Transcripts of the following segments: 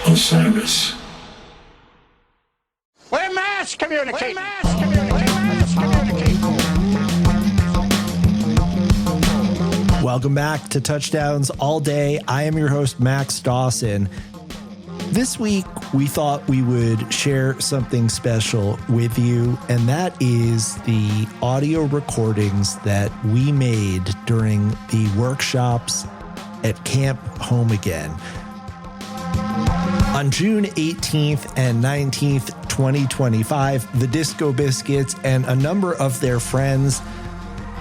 Osiris. We're mass communicating. Welcome back to Touchdowns All Day. I am your host, Max Dawson. This week, we thought we would share something special with you, and that is the audio recordings that we made during the workshops at Camp Home Again. On June 18th and 19th, 2025, the Disco Biscuits and a number of their friends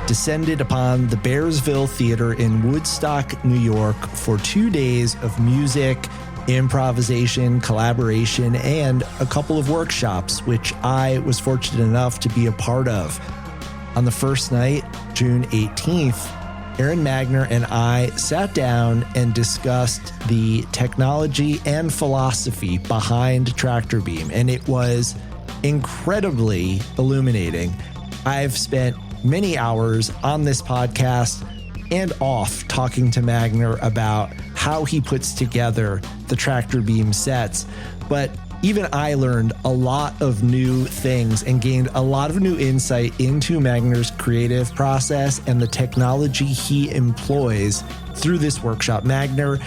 descended upon the Bearsville Theater in Woodstock, New York for 2 days of music, improvisation, collaboration, and a couple of workshops, which I was fortunate enough to be a part of. On the first night, June 18th, Aron Magner and I sat down and discussed the technology and philosophy behind Tractorbeam, and it was incredibly illuminating. I've spent many hours on this podcast and off talking to Magner about how he puts together the Tractorbeam sets, but even I learned a lot of new things and gained a lot of new insight into Magner's creative process and the technology he employs through this workshop. Magner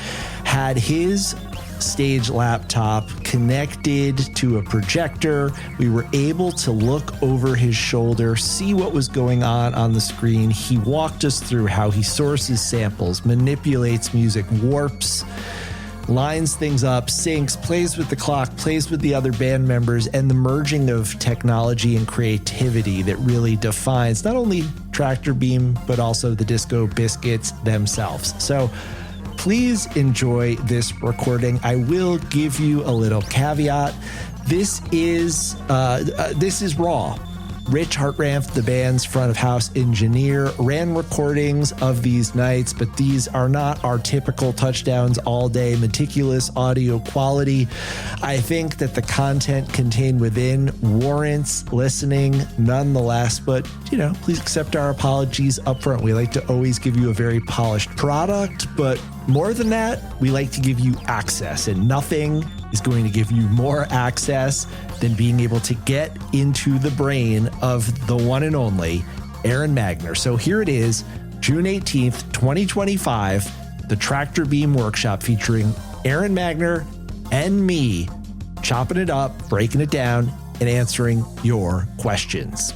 had his stage laptop connected to a projector. We were able to look over his shoulder, see what was going on the screen. He walked us through how he sources samples, manipulates music, warps, lines things up, syncs, plays with the clock, plays with the other band members, and the merging of technology and creativity that really defines not only Tractorbeam, but also the Disco Biscuits themselves. So please enjoy this recording. I will give you a little caveat. This is raw. Rich Hartranft, the band's front of house engineer, ran recordings of these nights, but these are not our typical Touchdowns All Day meticulous audio quality. I think that the content contained within warrants listening nonetheless, but please accept our apologies up front. We like to always give you a very polished product, but more than that, we like to give you access, and nothing is going to give you more access than being able to get into the brain of the one and only Aron Magner. So here it is, June 18th, 2025, the Tractorbeam Workshop featuring Aron Magner and me chopping it up, breaking it down, and answering your questions.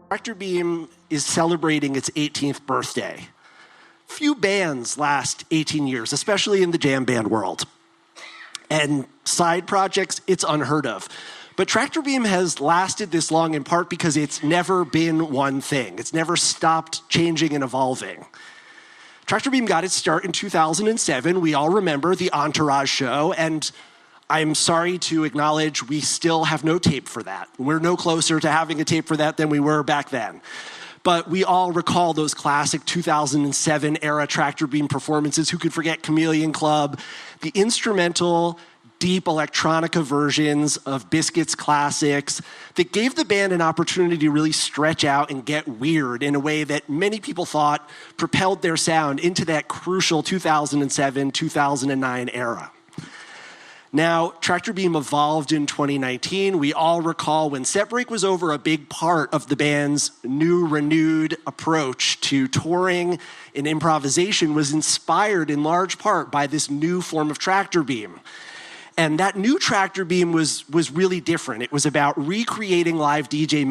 Tractorbeam is celebrating its 18th birthday. Few bands last 18 years, especially in the jam band world. And side projects, it's unheard of. But Tractorbeam has lasted this long in part because it's never been one thing. It's never stopped changing and evolving. Tractorbeam got its start in 2007. We all remember the Entourage show, and I'm sorry to acknowledge we still have no tape for that. We're no closer to having a tape for that than we were back then. But we all recall those classic 2007 era Tractorbeam performances. Who could forget Chameleon Club? The instrumental, deep electronica versions of Biscuits classics that gave the band an opportunity to really stretch out and get weird in a way that many people thought propelled their sound into that crucial 2007-2009 era. Now, Tractorbeam evolved in 2019. We all recall when Set Break was over, a big part of the band's new, renewed approach to touring and improvisation was inspired in large part by this new form of Tractorbeam. And that new Tractorbeam was really different. It was about recreating DJ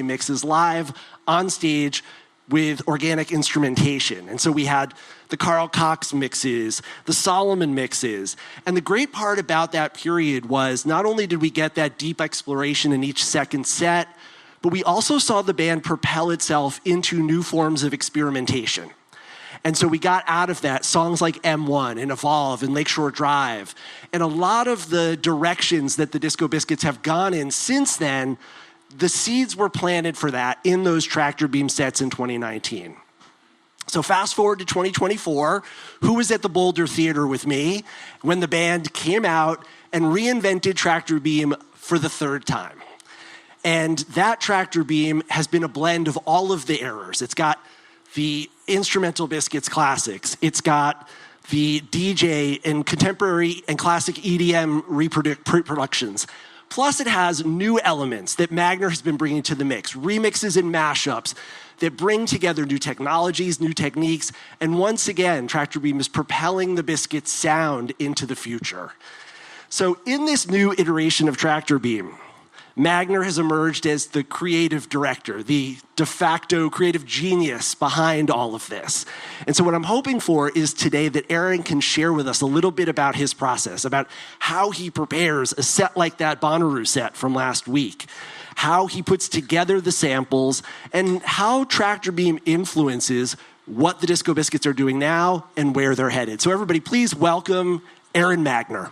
mixes live on stage with organic instrumentation. And so we had the Carl Cox mixes, the Solomon mixes. And the great part about that period was not only did we get that deep exploration in each second set, but we also saw the band propel itself into new forms of experimentation. And so we got out of that songs like M1 and Evolve and Lakeshore Drive. And a lot of the directions that the Disco Biscuits have gone in since then, the seeds were planted for that in those Tractorbeam sets in 2019. So fast forward to 2024, who was at the Boulder Theater with me when the band came out and reinvented Tractorbeam for the third time? And that Tractorbeam has been a blend of all of the eras. It's got the Instrumental Biscuits classics. It's got the DJ and contemporary and classic EDM reproductions. Plus, it has new elements that Magner has been bringing to the mix, remixes and mashups that bring together new technologies, new techniques, and once again, Tractorbeam is propelling the Biscuits sound into the future. So in this new iteration of Tractorbeam, Magner has emerged as the creative director, the de facto creative genius behind all of this. And so what I'm hoping for is today that Aron can share with us a little bit about his process, about how he prepares a set like that Bonnaroo set from last week, how he puts together the samples, and how Tractorbeam influences what the Disco Biscuits are doing now and where they're headed. So everybody, please welcome Aron Magner.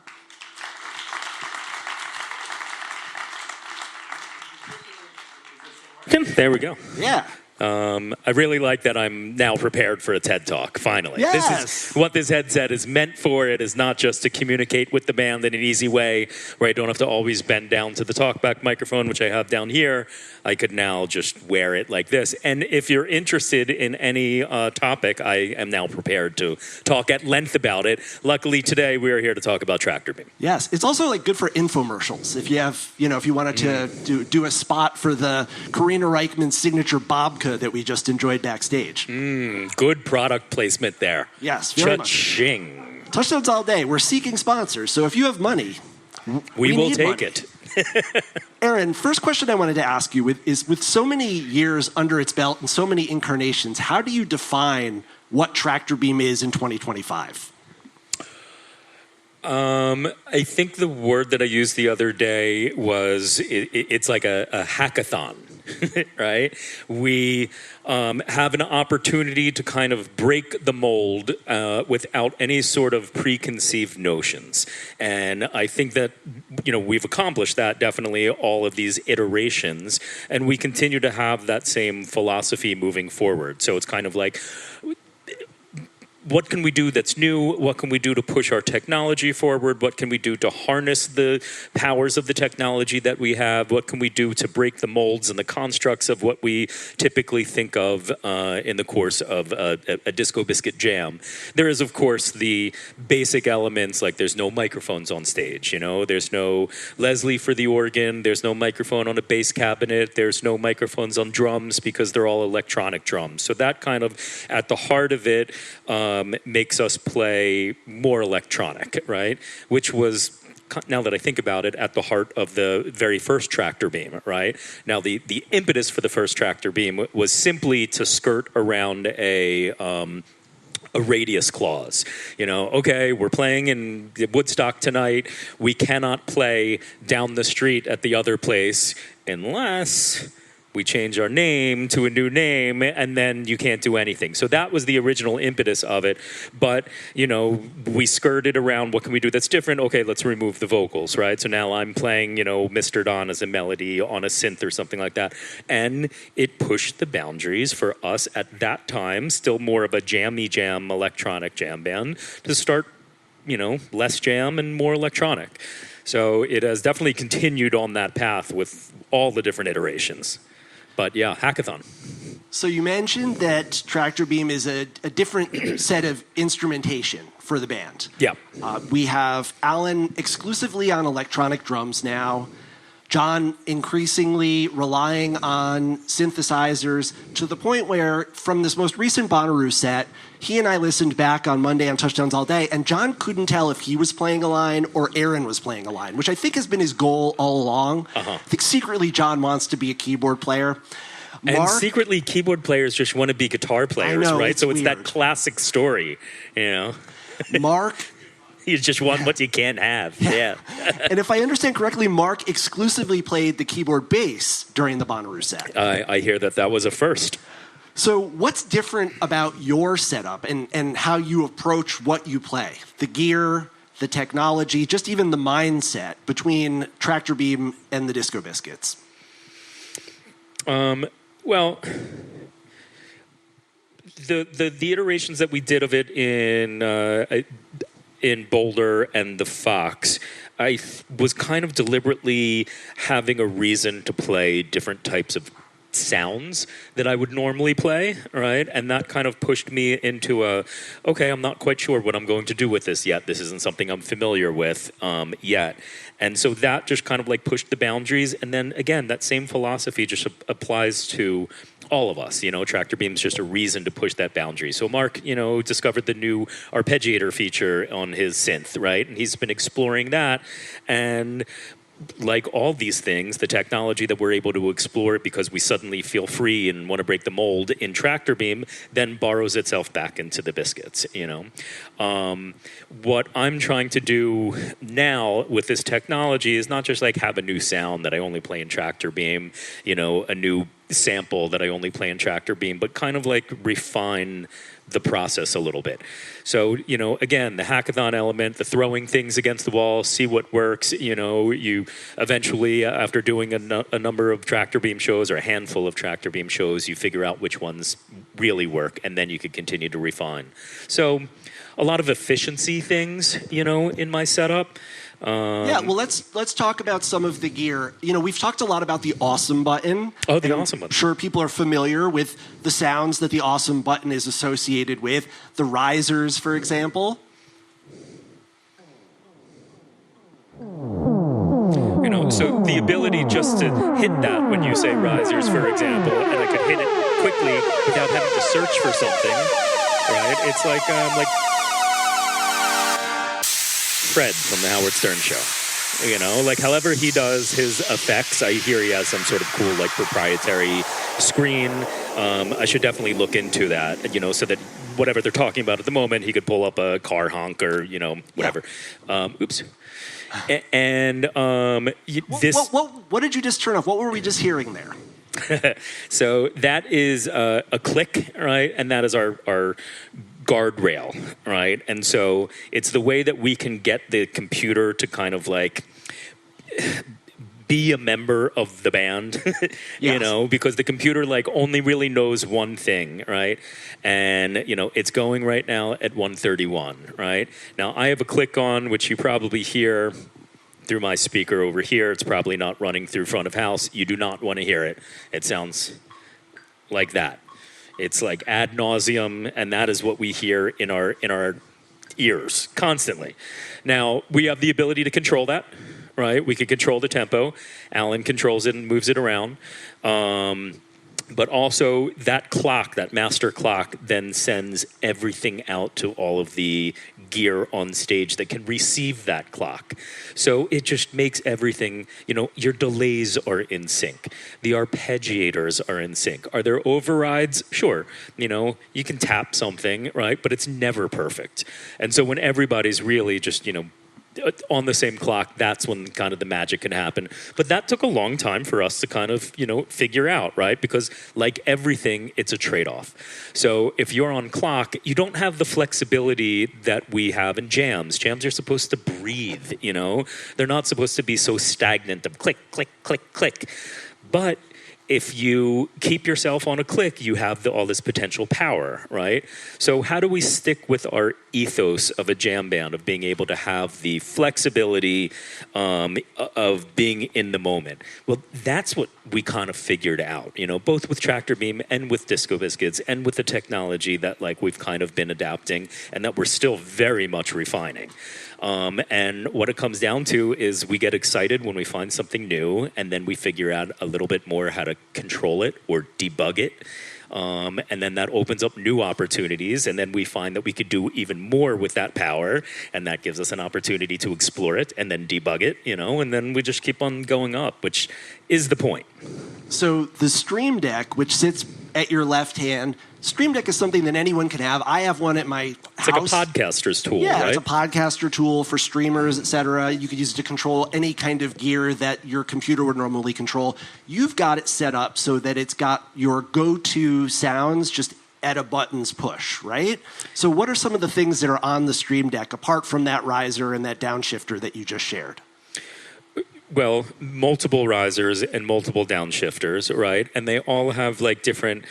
There we go. Yeah. I really like that I'm now prepared for a TED Talk, finally. Yes. This is what this headset is meant for. It is not just to communicate with the band in an easy way where I don't have to always bend down to the talkback microphone, which I have down here. I could now just wear it like this. And if you're interested in any topic, I am now prepared to talk at length about it. Luckily, today we are here to talk about Tractorbeam. Yes, it's also like good for infomercials. If you have, if you wanted to do a spot for the Karina Reichman's signature babka that we just enjoyed backstage. Good product placement there. Yes, very much. Cha-ching. Touchdowns all day. We're seeking sponsors, so if you have money, we will take money. it. Aron, first question I wanted to ask you is with so many years under its belt and so many incarnations, how do you define what Tractorbeam is in 2025? I think the word that I used the other day was it's like a hackathon, right? We have an opportunity to kind of break the mold without any sort of preconceived notions. And I think that, we've accomplished that definitely all of these iterations, and we continue to have that same philosophy moving forward. So it's kind of like, what can we do that's new? What can we do to push our technology forward? What can we do to harness the powers of the technology that we have? What can we do to break the molds and the constructs of what we typically think of in the course of a Disco Biscuit jam? There is, of course, the basic elements, like there's no microphones on stage, There's no Leslie for the organ. There's no microphone on a bass cabinet. There's no microphones on drums because they're all electronic drums. So that kind of, at the heart of it, makes us play more electronic, right? Which was, now that I think about it, at the heart of the very first Tractorbeam, right? Now, the impetus for the first Tractorbeam was simply to skirt around a radius clause. Okay, we're playing in Woodstock tonight. We cannot play down the street at the other place unless we change our name to a new name, and then you can't do anything. So that was the original impetus of it. But, we skirted around, what can we do that's different? Okay, let's remove the vocals, right? So now I'm playing, Mr. Don as a melody on a synth or something like that. And it pushed the boundaries for us at that time, still more of a jammy jam, electronic jam band, to start, less jam and more electronic. So it has definitely continued on that path with all the different iterations. But yeah, hackathon. So you mentioned that Tractorbeam is a different set of instrumentation for the band. Yeah. We have Alan exclusively on electronic drums now, John increasingly relying on synthesizers to the point where, from this most recent Bonnaroo set, he and I listened back on Monday on Touchdowns All Day, and John couldn't tell if he was playing a line or Aron was playing a line, which I think has been his goal all along. I think secretly John wants to be a keyboard player. And secretly, keyboard players just want to be guitar players, right? So it's weird. that classic story, Mark... You just want what you can't have. Yeah. And if I understand correctly, Mark exclusively played the keyboard bass during the Bonnaroo set. I hear that was a first. So what's different about your setup and how you approach what you play? The gear, the technology, just even the mindset between Tractorbeam and the Disco Biscuits? Well, the iterations that we did of it in Boulder and the Fox, I was kind of deliberately having a reason to play different types of sounds that I would normally play, right? And that kind of pushed me into okay, I'm not quite sure what I'm going to do with this yet. This isn't something I'm familiar with yet. And so that just kind of like pushed the boundaries. And then again, that same philosophy just applies to all of us. Tractorbeam is just a reason to push that boundary. So Mark, discovered the new arpeggiator feature on his synth, right? And he's been exploring that. And like all these things, the technology that we're able to explore because we suddenly feel free and want to break the mold in Tractorbeam then borrows itself back into the biscuits, What I'm trying to do now with this technology is not just like have a new sound that I only play in Tractorbeam, a new sample that I only play in Tractorbeam, but kind of like refine the process a little bit. So, again, the hackathon element, the throwing things against the wall, see what works. You eventually, after doing a number of Tractorbeam shows or a handful of Tractorbeam shows, you figure out which ones really work, and then you can continue to refine. So a lot of efficiency things, in my setup. Well, let's talk about some of the gear. We've talked a lot about the awesome button. Oh, the awesome button. I'm sure people are familiar with the sounds that the awesome button is associated with. The risers, for example. So the ability just to hit that when you say risers, for example, and I could hit it quickly without having to search for something, right? It's like Fred from the Howard Stern Show. However he does his effects, I hear he has some sort of cool, proprietary screen. I should definitely look into that, so that whatever they're talking about at the moment, he could pull up a car honk or, whatever. Yeah. Oops. And What did you just turn off? What were we just hearing there? So that is a click, right? And that is our guardrail, right? And so it's the way that we can get the computer to kind of be a member of the band, yes. Because the computer only really knows one thing, right? And, it's going right now at 131, right? Now I have a click on, which you probably hear through my speaker over here. It's probably not running through front of house. You do not want to hear it. It sounds like that. It's like ad nauseum, and that is what we hear in our ears constantly. Now, we have the ability to control that, right? We can control the tempo. Alan controls it and moves it around. But also that clock, that master clock, then sends everything out to all of the gear on stage that can receive that clock. So it just makes everything, your delays are in sync. The arpeggiators are in sync. Are there overrides? Sure. You can tap something, right? But it's never perfect. And so when everybody's really just, on the same clock, that's when kind of the magic can happen. But that took a long time for us to kind of, figure out, right? Because like everything, it's a trade-off. So if you're on clock, you don't have the flexibility that we have in jams. Jams are supposed to breathe, They're not supposed to be so stagnant of click, click, click, click. But if you keep yourself on a click, you have all this potential power, right? So how do we stick with our ethos of a jam band, of being able to have the flexibility of being in the moment? Well, that's what we kind of figured out, both with Tractorbeam and with Disco Biscuits and with the technology that we've kind of been adapting and that we're still very much refining. And what it comes down to is we get excited when we find something new, and then we figure out a little bit more how to control it or debug it. And then that opens up new opportunities, and then we find that we could do even more with that power, and that gives us an opportunity to explore it and then debug it, and then we just keep on going up, which is the point. So the Stream Deck, which sits at your left hand, Stream Deck is something that anyone can have. I have one at my house. It's like a podcaster's tool, right? It's a podcaster tool for streamers, etc. You could use it to control any kind of gear that your computer would normally control. You've got it set up so that it's got your go-to sounds just at a button's push, right? So what are some of the things that are on the Stream Deck, apart from that riser and that downshifter that you just shared? Well, multiple risers and multiple downshifters, right? And they all have different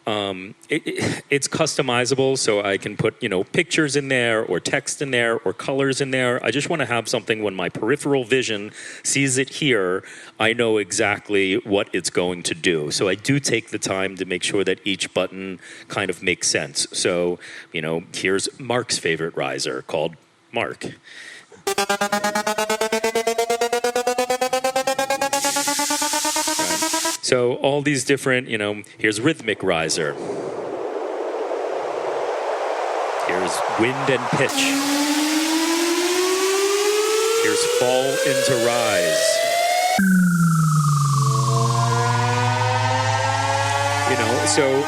It's customizable, so I can put, pictures in there or text in there or colors in there. I just want to have something when my peripheral vision sees it here, I know exactly what it's going to do. So I do take the time to make sure that each button kind of makes sense. So, here's Mark's favorite riser called Mark. So all these different, here's rhythmic riser. Here's wind and pitch. Here's fall into rise. So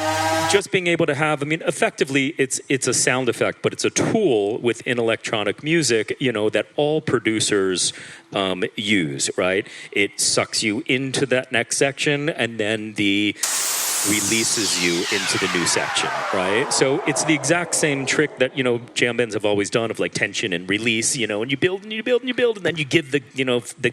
just being able to have, effectively it's a sound effect, but it's a tool within electronic music, that all producers use, right? It sucks you into that next section and then releases you into the new section, right? So it's the exact same trick that, jam bands have always done of like tension and release, and you build and you build and you build and then you give the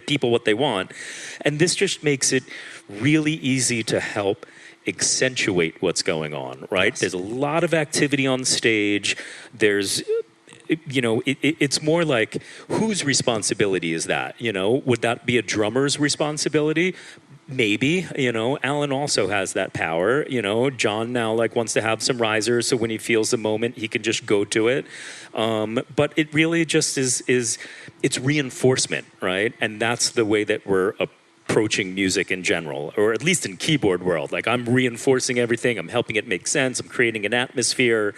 people what they want. And this just makes it really easy to help accentuate what's going on, right? There's a lot of activity on stage. There's, it's more like, whose responsibility is that? Would that be a drummer's responsibility? Maybe, Alan also has that power. John now wants to have some risers, so when he feels the moment, he can just go to it. But it really just is it's reinforcement, right? And that's the way that we're approaching music in general, or at least in keyboard world. I'm reinforcing everything, I'm helping it make sense, I'm creating an atmosphere,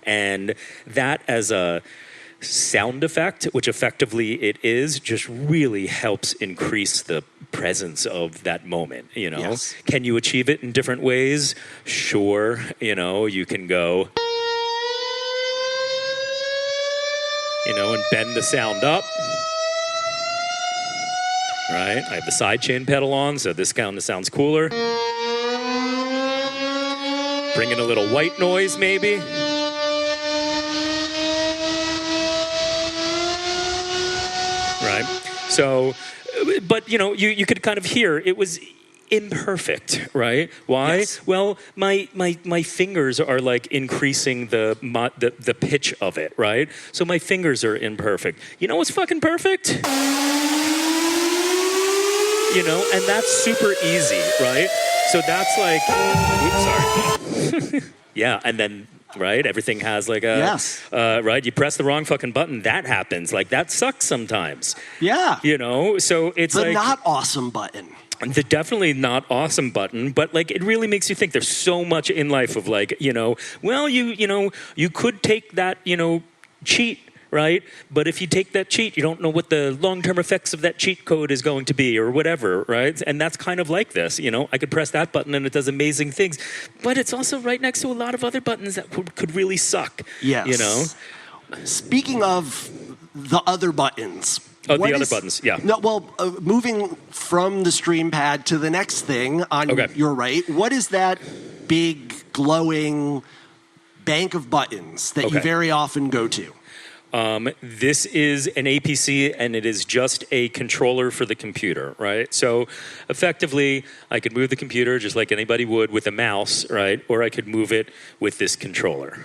and that as a sound effect, which effectively it is, just really helps increase the presence of that moment, Yes. Can you achieve it in different ways? Sure, you can go, and bend the sound up. Right, I have the sidechain pedal on, so this kind of sounds cooler. Bring in a little white noise, maybe. Right, so, but you could kind of hear it was imperfect, right? Why? Yes. Well, my fingers are increasing the pitch of it, right? So my fingers are imperfect. You know what's fucking perfect? And that's super easy, right? So that's oops, sorry. Yeah, and then, right, everything has yes. Right, you press the wrong fucking button, that happens. That sucks sometimes. Yeah. So it's the not awesome button. The definitely not awesome button, but it really makes you think. There's so much in life of well, you could take that, cheat, right? But if you take that cheat, you don't know what the long-term effects of that cheat code is going to be or whatever, right? And that's kind of like this, I could press that button and it does amazing things, but it's also right next to a lot of other buttons that could really suck, Yes. Speaking of the other buttons. Oh, the other buttons, yeah. No, well, moving from the stream pad to the next thing on your right, what is that big, glowing bank of buttons that you very often go to? This is an APC, and it is just a controller for the computer, right? So effectively, I could move the computer just like anybody would with a mouse, right? Or I could move it with this controller.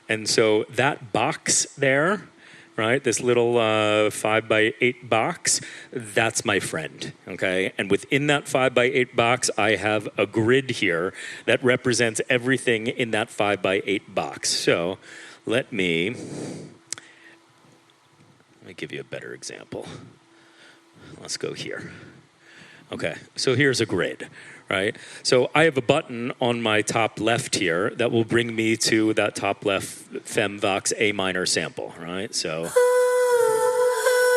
And so that box there, right, this little 5x8 box, that's my friend, okay? And within that 5x8 box, I have a grid here that represents everything in that 5x8 box. So let me give you a better example. Let's go here. Okay, so here's a grid, right? So I have a button on my top left here that will bring me to that top left Fem Vox A minor sample, right? So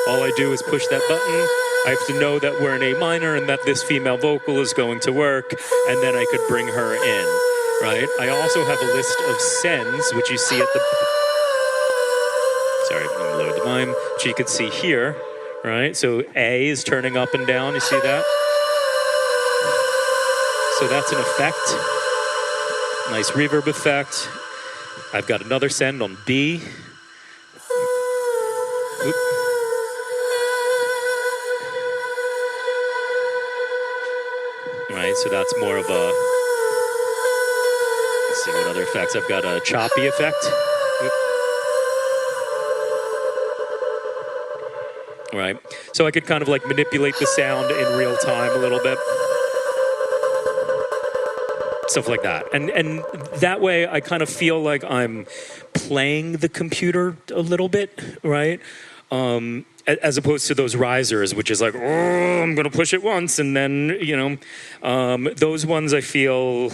all I do is push that button. I have to know that we're in A minor and that this female vocal is going to work, and then I could bring her in, right? I also have a list of sends, which you see at the... Sorry, I'm going to lower the volume, which you can see here, right? So A is turning up and down, you see that? So that's an effect, nice reverb effect. I've got another send on B. Oop. Right, so that's more of a Let's see what other effects. I've got a choppy effect. Right. So I could kind of like manipulate the sound in real time a little bit. Stuff like that. And that way I kind of feel like I'm playing the computer a little bit, right? As opposed to those risers, which is like, oh, I'm going to push it once. And then, those ones I feel,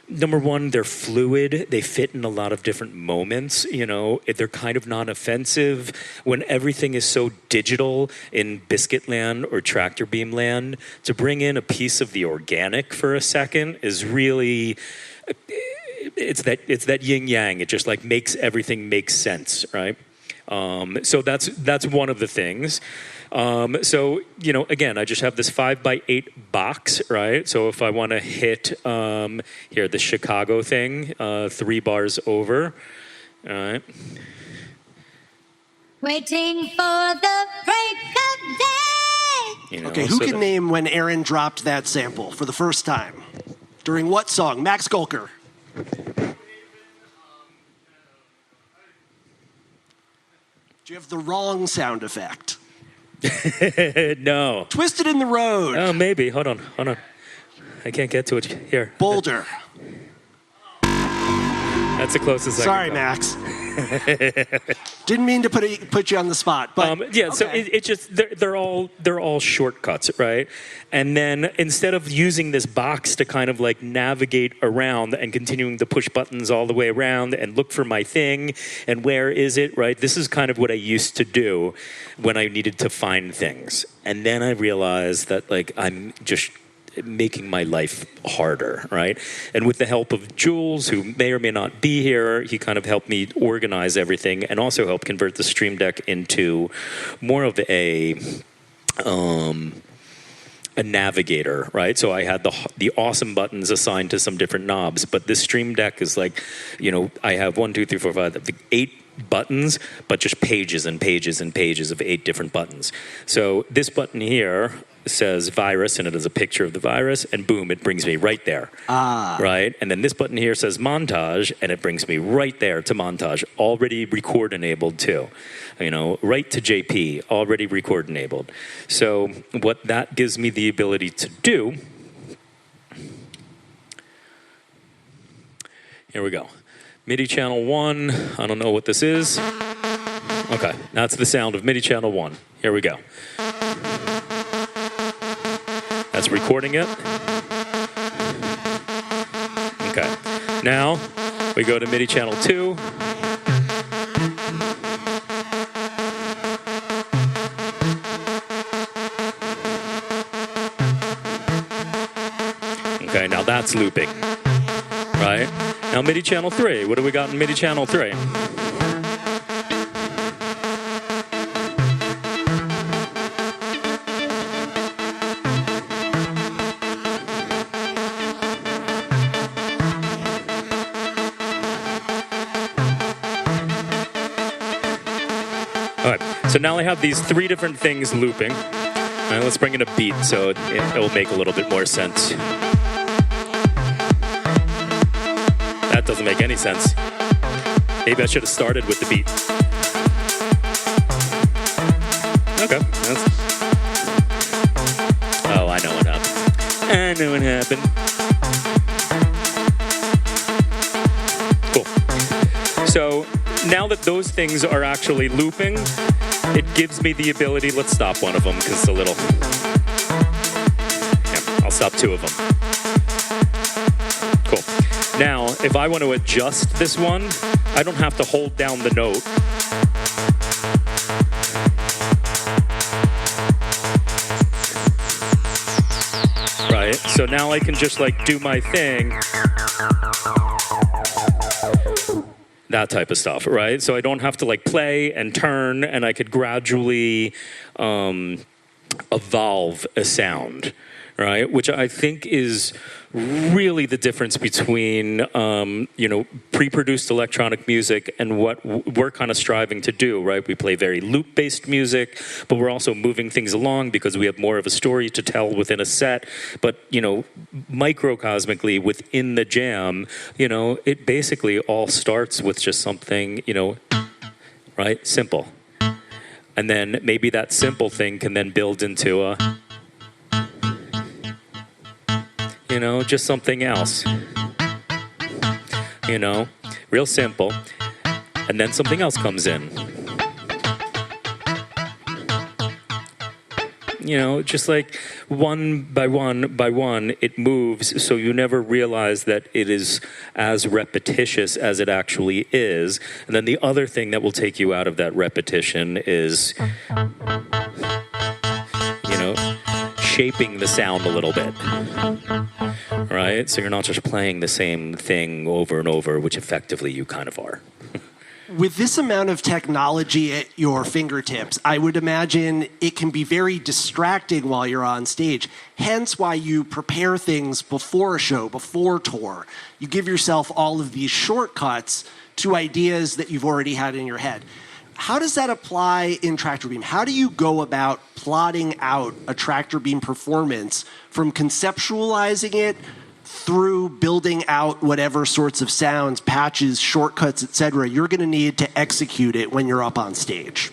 number one, they're fluid. They fit in a lot of different moments. They're kind of non-offensive. When everything is so digital in Biscuit land or Tractorbeam land, to bring in a piece of the organic for a second is really, it's that yin yang. It just like makes everything make sense, right? So that's one of the things. So, again, I just have this 5x8 box, right? So if I want to hit, here, the Chicago thing, 3 bars over, all right. Waiting for the break of day. Okay, who can name when Aron dropped that sample for the first time? During what song? Max Golker. Do you have the wrong sound effect? No. Twisted in the Road. Oh, maybe. Hold on. I can't get to it here. Boulder. That's the closest I Sorry, can Max. Didn't mean to put you on the spot, but yeah. Okay. So it's just they're all shortcuts, right? And then instead of using this box to kind of like navigate around and continuing to push buttons all the way around and look for my thing and where is it, right? This is kind of what I used to do when I needed to find things, and then I realized that like I'm just making my life harder, right? And with the help of Jules, who may or may not be here, he kind of helped me organize everything and also help convert the Stream Deck into more of a navigator, right? So I had the awesome buttons assigned to some different knobs, but this Stream Deck is like, I have 1, 2, 3, 4, 5, 8 buttons, but just pages and pages and pages of 8 different buttons. So this button here says virus, and it has a picture of the virus, and boom, it brings me right there. Right? And then this button here says montage, and it brings me right there to montage, already record enabled too. Right to JP, already record enabled. So what that gives me the ability to do, here we go. MIDI channel 1, I don't know what this is. Okay, that's the sound of MIDI channel 1. Here we go. That's recording it. Okay. Now we go to MIDI channel 2. Okay, now that's looping. Right? Now MIDI channel 3. What do we got in MIDI channel 3? So now I have these 3 different things looping. All right, let's bring in a beat so it will make a little bit more sense. That doesn't make any sense. Maybe I should have started with the beat. Okay. Oh, I know what happened. Cool. So now that those things are actually looping, it gives me the ability, let's stop one of them because it's a little, yeah, I'll stop 2 of them. Cool. Now, if I want to adjust this one, I don't have to hold down the note. Right? So now I can just like do my thing. That type of stuff, right? So I don't have to like play and turn, and I could gradually evolve a sound, right? Which I think is really the difference between, pre-produced electronic music and what we're kind of striving to do, right? We play very loop-based music, but we're also moving things along because we have more of a story to tell within a set. But, microcosmically within the jam, it basically all starts with just something, right? Simple. And then maybe that simple thing can then build into a, just something else. Real simple. And then something else comes in. Just like one by one, it moves, so you never realize that it is as repetitious as it actually is. And then the other thing that will take you out of that repetition is, shaping the sound a little bit, right? So you're not just playing the same thing over and over, which effectively you kind of are. With this amount of technology at your fingertips, I would imagine it can be very distracting while you're on stage. Hence why you prepare things before a show, before tour. You give yourself all of these shortcuts to ideas that you've already had in your head. How does that apply in Tractorbeam? How do you go about plotting out a Tractorbeam performance from conceptualizing it through building out whatever sorts of sounds, patches, shortcuts, etc. you're going to need to execute it when you're up on stage?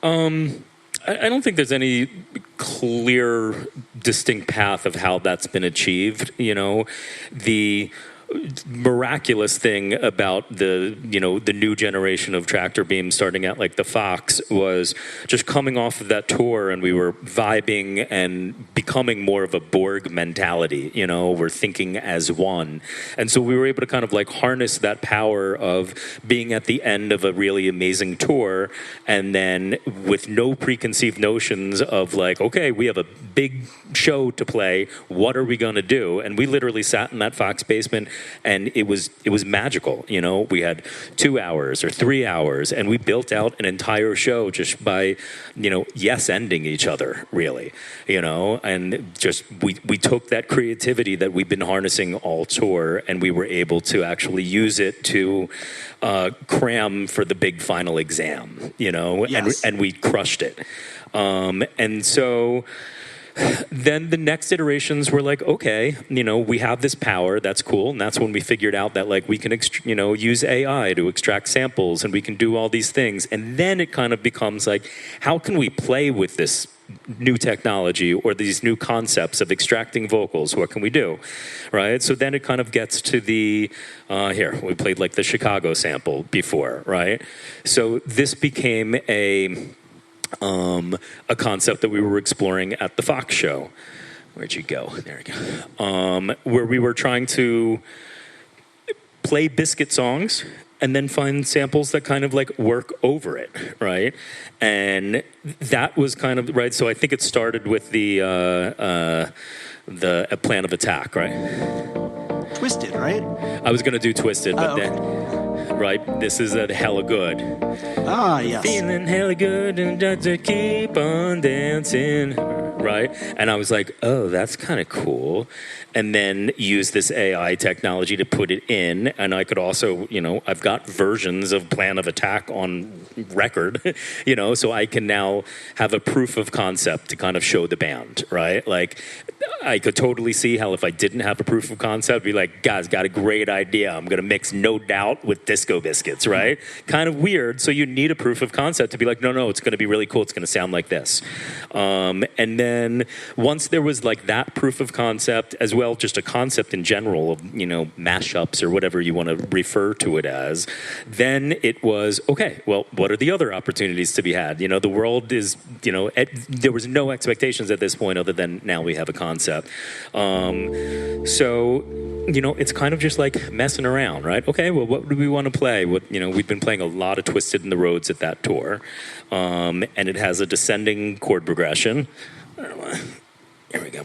I don't think there's any clear, distinct path of how that's been achieved. The miraculous thing about the new generation of Tractorbeam starting out like the Fox was just coming off of that tour, and we were vibing and becoming more of a Borg mentality. We're thinking as one, and so we were able to kind of like harness that power of being at the end of a really amazing tour, and then with no preconceived notions of like, okay, we have a big show to play, what are we going to do? And we literally sat in that Fox basement, and it was magical. We had 2 hours or 3 hours, and we built out an entire show just by ending each other, really. And just we took that creativity that we've been harnessing all tour, and we were able to actually use it to cram for the big final exam. Yes. And we crushed it. And so then the next iterations were like, okay, we have this power, that's cool. And that's when we figured out that like we can, use AI to extract samples, and we can do all these things. And then it kind of becomes like, how can we play with this new technology or these new concepts of extracting vocals? What can we do? Right? So then it kind of gets to the, we played like the Chicago sample before, right? So this became a concept that we were exploring at the Fox show. Where'd you go? There we go. Where we were trying to play Biscuit songs and then find samples that kind of like work over it, right? And that was kind of, right, so I think it started with the plan of attack, right? Twisted, right? I was going to do Twisted, but okay. then, right, this is hella good. Ah, yes. Feeling hella good and just to keep on dancing, right? And I was like, oh, that's kind of cool. And then use this AI technology to put it in. And I could also, I've got versions of Plan of Attack on record, so I can now have a proof of concept to kind of show the band, right? Like, I could totally see how if I didn't have a proof of concept, I'd be like, guys, got a great idea. I'm going to mix No Doubt with Disco Biscuits, right? Kind of weird. So you need a proof of concept to be like, no, it's going to be really cool. It's going to sound like this. And then once there was like that proof of concept, as well, just a concept in general of, mashups or whatever you want to refer to it as, then it was, okay, well, what are the other opportunities to be had? The world is, there was no expectations at this point other than now we have a concept. So, it's kind of just like messing around, right? Okay, well, what do we want to play? We've been playing a lot of Twisted in the Roads at that tour. And it has a descending chord progression. I don't know why. Here we go.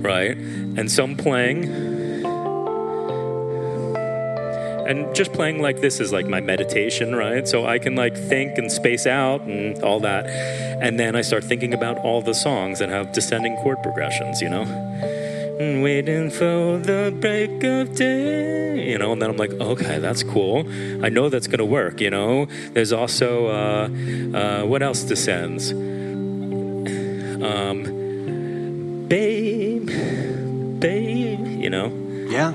Right? And so I'm playing. and just playing like this is like my meditation, right? So I can like think and space out and all that. And then I start thinking about all the songs that have descending chord progressions, you know? Waiting for the break of day, you know, and then I'm like, okay, that's cool. I know that's going to work, you know? There's also, what else descends? Babe, you know? Yeah.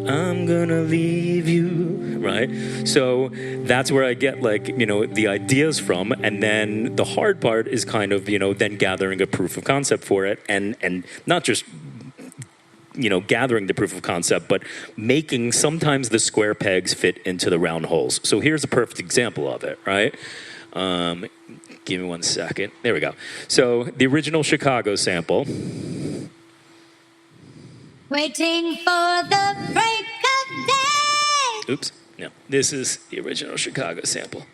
I'm gonna leave you, right? So that's where I get like, you know, the ideas from, and then the hard part is kind of, you know, then gathering a proof of concept for it, and not just, you know, gathering the proof of concept, but making sometimes the square pegs fit into the round holes. So here's a perfect example of it, right? Give me 1 second. There we go. So the original Chicago sample. Waiting for the break of day. Oops. No, this is the original Chicago sample.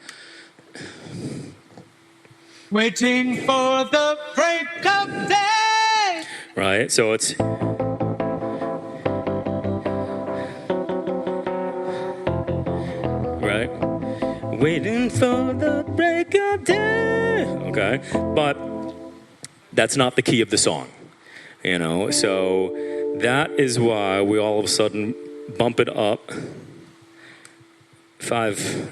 Waiting for the break of day. Right, so it's... Right? Waiting for the break of day. Okay, but that's not the key of the song, you know, so... That is why we all of a sudden bump it up 5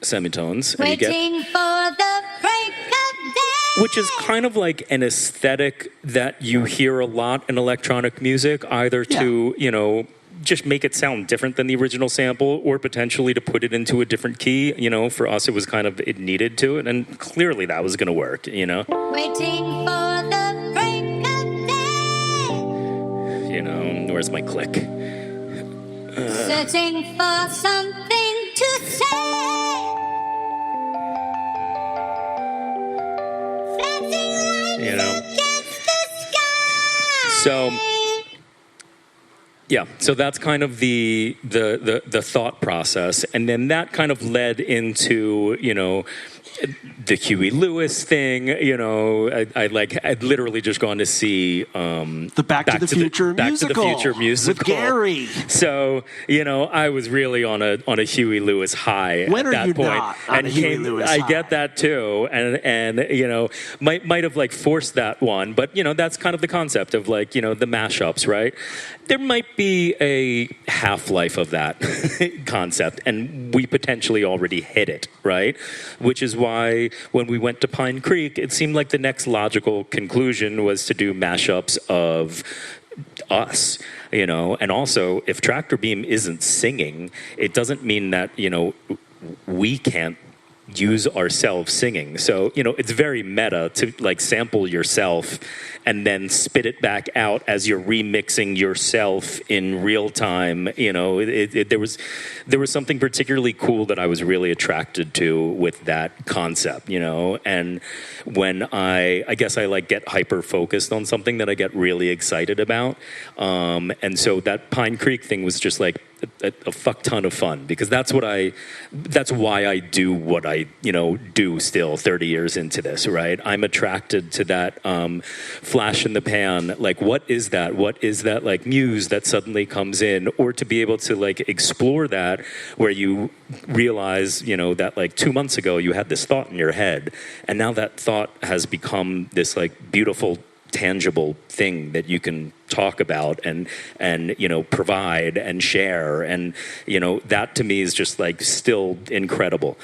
semitones. And Waiting for the break of day. which is kind of like an aesthetic that you hear a lot in electronic music, either to, you know, just make it sound different than the original sample or potentially to put it into a different key. You know, for us, it was kind of, it needed to, and clearly that was going to work, you know. Waiting for the break of day. You know, where's my click? Searching for something to say. Flashing lights You know. against the sky. So, yeah, so that's kind of the thought process, and then that kind of led into, you know, the Huey Lewis thing. You know, I'd literally just gone to see The Back to the Future musical with Gary. So, you know, I was really on a Huey Lewis high When at are that you point. not on a Huey Lewis I high? get that too, and you know, might have like forced that one, but you know, that's kind of the concept of like, you know, the mashups, right? There might be a half-life of that concept, and we potentially already hit it, right? Which is why when we went to Pine Creek, it seemed like the next logical conclusion was to do mashups of us, you know. And also, if Tractorbeam isn't singing, it doesn't mean that, you know, we can't use ourselves singing. So, you know, it's very meta to like sample yourself and then spit it back out as you're remixing yourself in real time. You know, there was something particularly cool that I was really attracted to with that concept, you know. And when I guess I like get hyper focused on something that I get really excited about. And so that Pine Creek thing was just like a fuck ton of fun, because that's why I do what I, you know, do still 30 years into this, right? I'm attracted to that flash in the pan, like what is that like muse that suddenly comes in, or to be able to like explore that where you realize, you know, that like 2 months ago you had this thought in your head, and now that thought has become this like beautiful tangible thing that you can talk about and you know, provide and share, and you know, that to me is just like still incredible.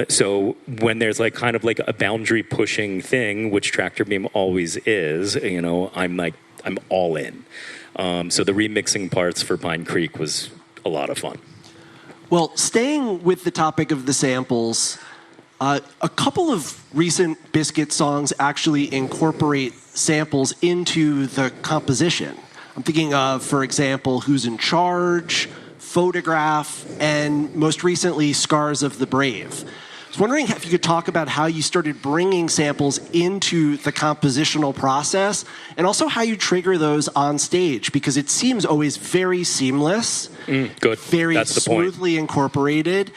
So when there's like kind of like a boundary pushing thing, which Tractorbeam always is, you know, I'm all in. So the remixing parts for Pine Creek was a lot of fun. Well, staying with the topic of the samples, a couple of recent Biscuit songs actually incorporate samples into the composition. I'm thinking of, for example, Who's in Charge, Photograph, and most recently, Scars of the Brave. I was wondering if you could talk about how you started bringing samples into the compositional process, and also how you trigger those on stage, because it seems always very seamless, Good. very That's the point. smoothly incorporated,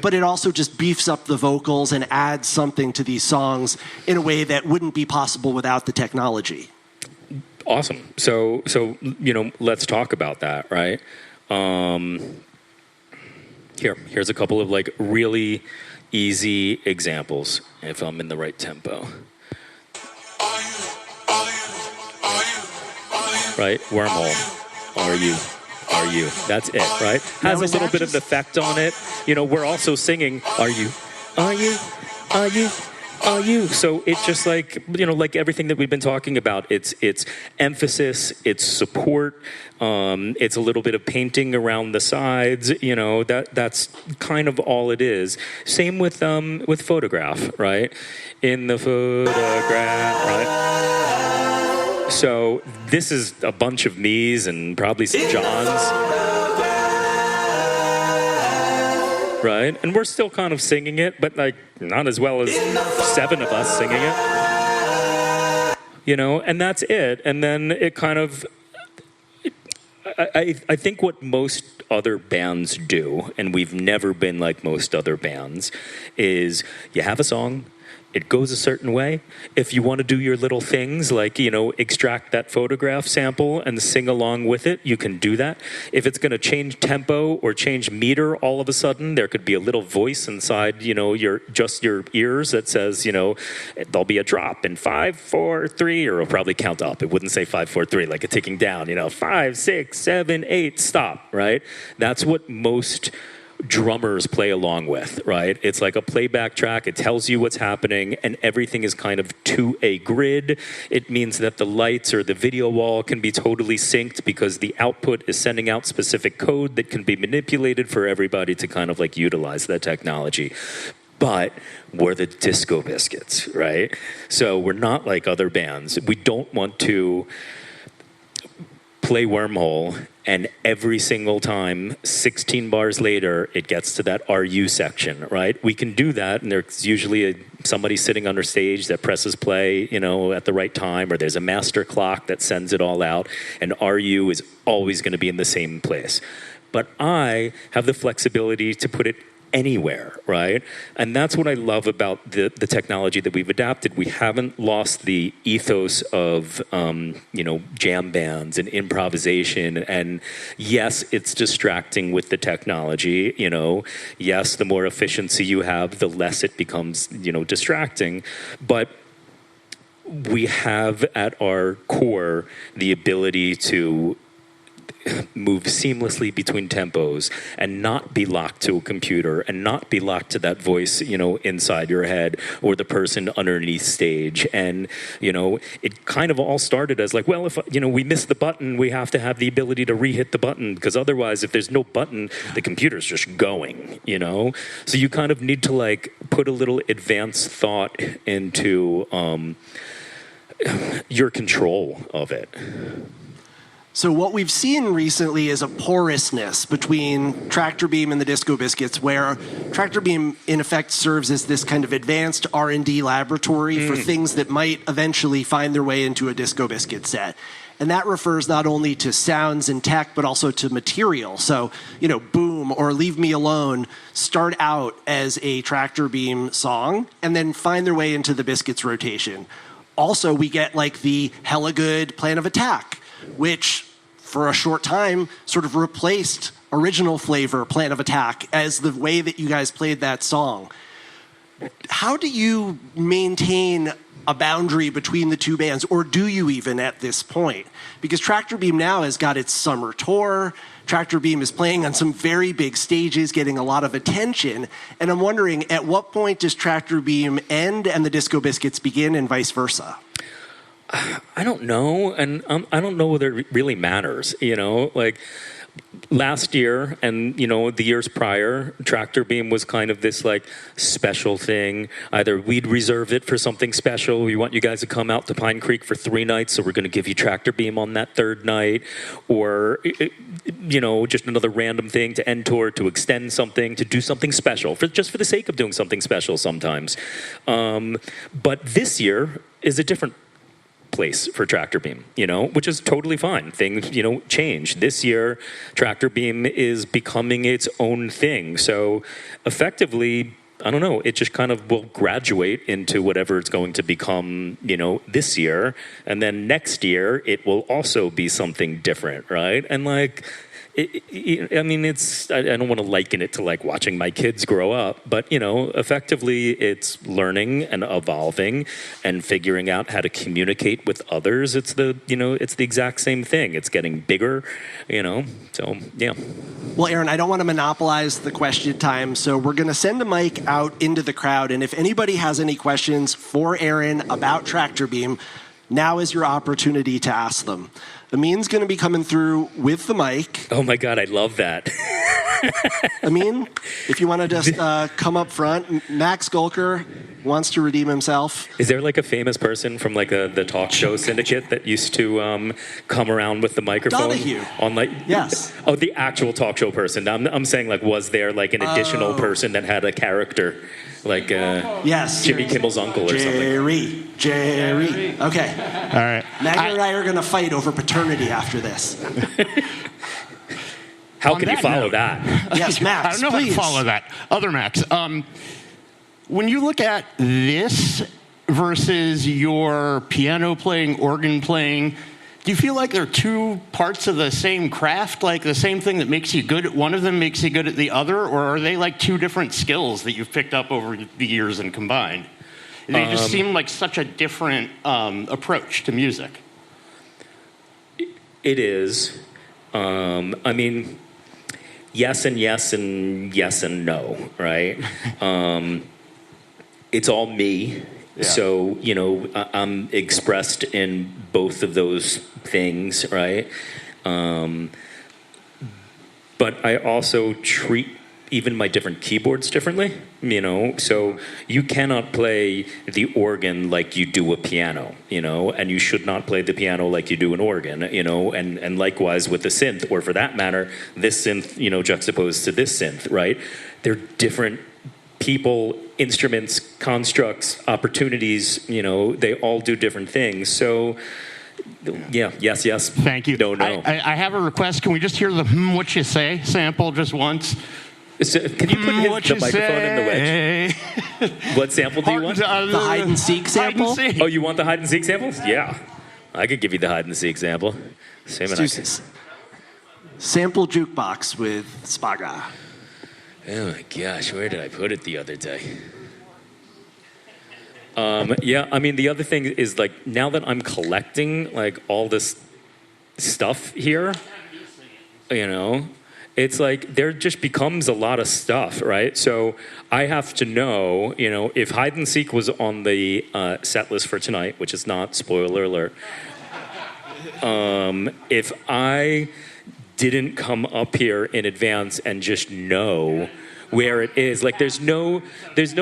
but it also just beefs up the vocals and adds something to these songs in a way that wouldn't be possible without the technology. Awesome. So you know, let's talk about that, right? Here's a couple of like really easy examples if I'm in the right tempo. Right? Wormhole. Are you? That's it, right? Has a little bit of an effect on it. You know, we're also singing, are you? So it's just like, you know, like everything that we've been talking about, it's emphasis, it's support, it's a little bit of painting around the sides, you know, that's kind of all it is. Same with photograph, right? In the photograph, right? So this is a bunch of me's and probably some John's. Right? And we're still kind of singing it, but like not as well as 7 of us singing it. You know, and that's it. And then it kind of, I think what most other bands do, and we've never been like most other bands, is you have a song, it goes a certain way. If you want to do your little things, like, you know, extract that photograph sample and sing along with it, you can do that. If it's going to change tempo or change meter all of a sudden, there could be a little voice inside, you know, your ears that says, you know, there'll be a drop in 5, 4, 3, or it'll probably count up. It wouldn't say 5, 4, 3, like a ticking down, you know, 5, 6, 7, 8, stop, right? That's what most drummers play along with, right? It's like a playback track. It tells you what's happening, and everything is kind of to a grid. It means that the lights or the video wall can be totally synced because the output is sending out specific code that can be manipulated for everybody to kind of like utilize that technology. But we're the Disco Biscuits, right? So we're not like other bands. We don't want to play Wormhole and every single time, 16 bars later, it gets to that RU section, right? We can do that, and there's usually somebody sitting on our stage that presses play, you know, at the right time, or there's a master clock that sends it all out, and RU is always going to be in the same place. But I have the flexibility to put it anywhere, right? And that's what I love about the technology that we've adapted. We haven't lost the ethos of, you know, jam bands and improvisation. And yes, it's distracting with the technology, you know. Yes, the more efficiency you have, the less it becomes, you know, distracting. But we have at our core the ability to move seamlessly between tempos and not be locked to a computer and not be locked to that voice, you know, inside your head or the person underneath stage. And, you know, it kind of all started as like, well, if, you know, we miss the button, we have to have the ability to re-hit the button, because otherwise if there's no button, the computer's just going, you know? So you kind of need to like put a little advanced thought into your control of it. So what we've seen recently is a porousness between Tractorbeam and the Disco Biscuits, where Tractorbeam, in effect, serves as this kind of advanced R&D laboratory for things that might eventually find their way into a Disco Biscuit set. And that refers not only to sounds and tech, but also to material. So, you know, Boom or Leave Me Alone start out as a Tractorbeam song and then find their way into the Biscuits rotation. Also, we get like the hella good Plan of Attack, which for a short time sort of replaced original flavor Plan of Attack as the way that you guys played that song. How do you maintain a boundary between the two bands, or do you even at this point? Because Tractorbeam now has got its summer tour. Tractorbeam is playing on some very big stages, getting a lot of attention. And I'm wondering, at what point does Tractorbeam end and the Disco Biscuits begin, and vice versa? I don't know, and I don't know whether it really matters, you know, like last year and, you know, the years prior, Tractorbeam was kind of this like special thing. Either we'd reserve it for something special. We want you guys to come out to Pine Creek for 3 nights, so we're going to give you Tractorbeam on that 3rd night, or, you know, just another random thing to end tour, to extend something, to do something special, just for the sake of doing something special sometimes. But this year is a different place for Tractorbeam, you know, which is totally fine. Things, you know, change. This year, Tractorbeam is becoming its own thing. So effectively, I don't know, it just kind of will graduate into whatever it's going to become, you know, this year. And then next year, it will also be something different, right? And like, I mean, I don't want to liken it to like watching my kids grow up, but effectively it's learning and evolving and figuring out how to communicate with others. It's it's the exact same thing. It's getting bigger, so yeah. Well, Aron, I don't want to monopolize the question time, so we're going to send a mic out into the crowd, and if anybody has any questions for Aron about Tractorbeam, now is your opportunity to ask them. Amin's going to be coming through with the mic. Oh my God, I love that. Amin, if you want to just come up front. Max Golker wants to redeem himself. Is there like a famous person from like the talk show syndicate that used to come around with the microphone? Donahue. On like Yes. Oh, the actual talk show person. I'm saying like, was there like an additional person that had a character? Like yes, Jimmy Kimmel's uncle or something. Jerry. Okay. All right. Magner and I are going to fight over paternity after this. How On can you that follow note- that? Yes, I Max, don't know please. how to follow that. Other Max. When you look at this versus your piano playing, organ playing, do you feel like they're two parts of the same craft? Like the same thing that makes you good at one of them makes you good at the other? Or are they like two different skills that you've picked up over the years and combined? They just seem like such a different approach to music. It is. I mean, yes and yes and yes and no, right? It's all me. Yeah. So, I'm expressed in both of those things, right? But I also treat even my different keyboards differently, so you cannot play the organ like you do a piano, and you should not play the piano like you do an organ, and likewise with the synth, or for that matter, this synth, juxtaposed to this synth, right? They're different people, instruments, constructs, opportunities, they all do different things. So, yeah, yes. Thank you. No. I have a request. Can we just hear the what you say sample just once? So, can you put the microphone in the wedge? What sample do you want? The hide and seek sample? Hide and seek. Oh, you want the hide and seek samples? Yeah. I could give you the hide and seek sample. Sample jukebox with Spaga. Oh my gosh, where did I put it the other day? Yeah, I mean, the other thing is like, now that I'm collecting like all this stuff here, it's like there just becomes a lot of stuff, right? So I have to know, if hide and seek was on the set list for tonight, which is not, spoiler alert, if I didn't come up here in advance and just know where it is, like there's no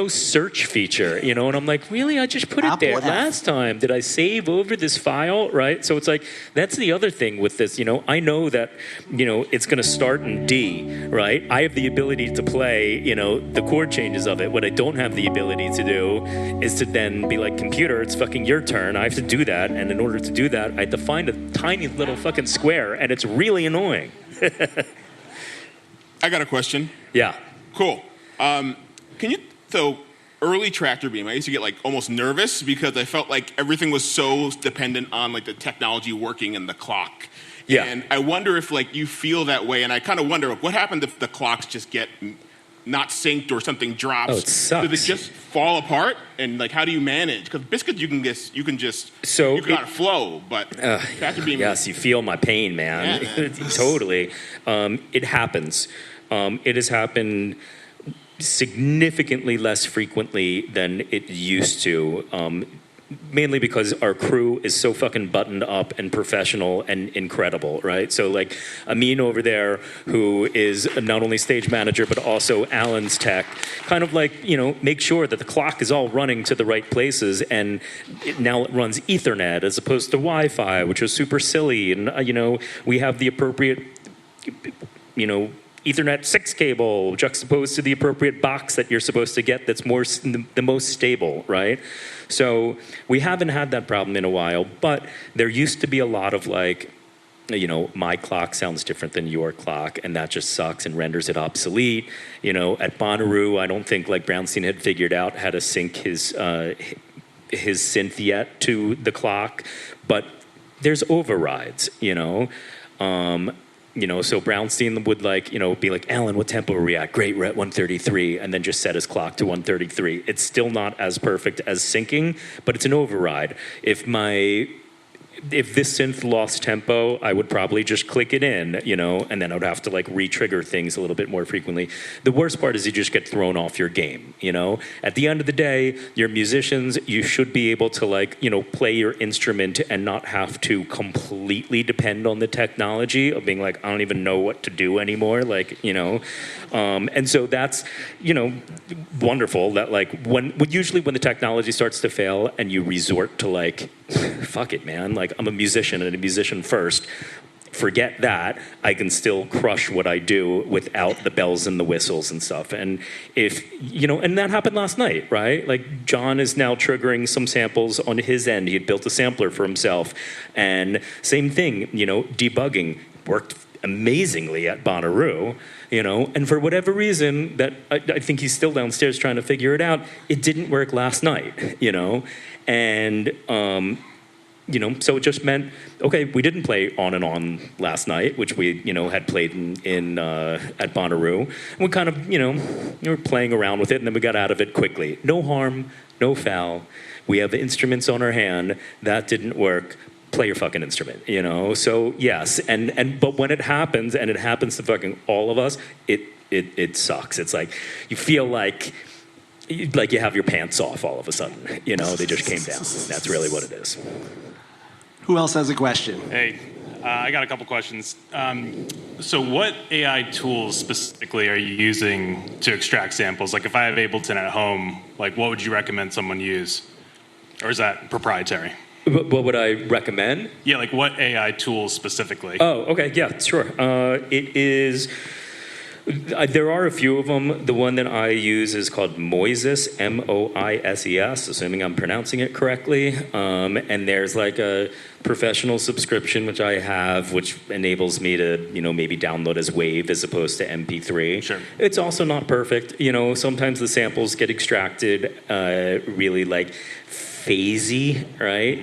search feature, and I'm like, really, I just put it there last time. Did I save over this file, right? So it's like, that's the other thing with this, I know that, it's going to start in D, right? I have the ability to play, the chord changes of it. What I don't have the ability to do is to then be like, computer, it's fucking your turn. I have to do that, and in order to do that, I have to find a tiny little fucking square, and it's really annoying. I got a question. Yeah. Cool. So early Tractorbeam, I used to get like almost nervous because I felt like everything was so dependent on like the technology working and the clock. Yeah. And I wonder if like you feel that way, and I kind of wonder what happened if the clocks just get not synced or something drops. Oh, it sucks. Does it just fall apart? And like, how do you manage? Because biscuits, you can just So you can kind of flow, but Tractorbeam. Yes, you feel my pain, man. Yeah. Totally. It happens. It has happened significantly less frequently than it used to, mainly because our crew is so fucking buttoned up and professional and incredible, right? So like Amin over there, who is not only stage manager but also Alan's tech, kind of like, make sure that the clock is all running to the right places, and now it runs Ethernet as opposed to Wi-Fi, which was super silly, and we have the appropriate Ethernet 6 cable juxtaposed to the appropriate box that you're supposed to get that's the most stable, right? So we haven't had that problem in a while, but there used to be a lot of like, my clock sounds different than your clock, and that just sucks and renders it obsolete. At Bonnaroo, I don't think like Brownstein had figured out how to sync his synth yet to the clock, but there's overrides, So Brownstein would be like, Alan, what tempo are we at? Great, we're at 133, and then just set his clock to 133. It's still not as perfect as syncing, but it's an override. If this synth lost tempo, I would probably just click it in, and then I would have to re-trigger things a little bit more frequently. The worst part is you just get thrown off your game, At the end of the day, you're musicians, you should be able to play your instrument and not have to completely depend on the technology of being like, I don't even know what to do anymore, and so that's, wonderful that usually when the technology starts to fail and you resort to fuck it, man, I'm a musician and a musician first. Forget that. I can still crush what I do without the bells and the whistles and stuff. And and that happened last night, right? John is now triggering some samples on his end. He had built a sampler for himself. And same thing, debugging worked amazingly at Bonnaroo, and for whatever reason that I think he's still downstairs trying to figure it out, it didn't work last night, and so it just meant, okay, we didn't play On and On last night, which we, had played in at Bonnaroo. And we kind of, we were playing around with it, and then we got out of it quickly. No harm, no foul. We have instruments on our hand. That didn't work. Play your fucking instrument, So yes, but when it happens, and it happens to fucking all of us, it sucks. It's you feel like you have your pants off all of a sudden. They just came down. That's really what it is. Who else has a question? Hey, I got a couple questions. So what AI tools specifically are you using to extract samples? If I have Ableton at home, what would you recommend someone use? Or is that proprietary? What would I recommend? Yeah, what AI tools specifically? Oh, okay, yeah, sure. It is... There are a few of them. The one that I use is called Moises, Moises, assuming I'm pronouncing it correctly. And there's a professional subscription, which I have, which enables me to, maybe download as WAV as opposed to MP3. Sure. It's also not perfect. Sometimes the samples get extracted really phasey, right?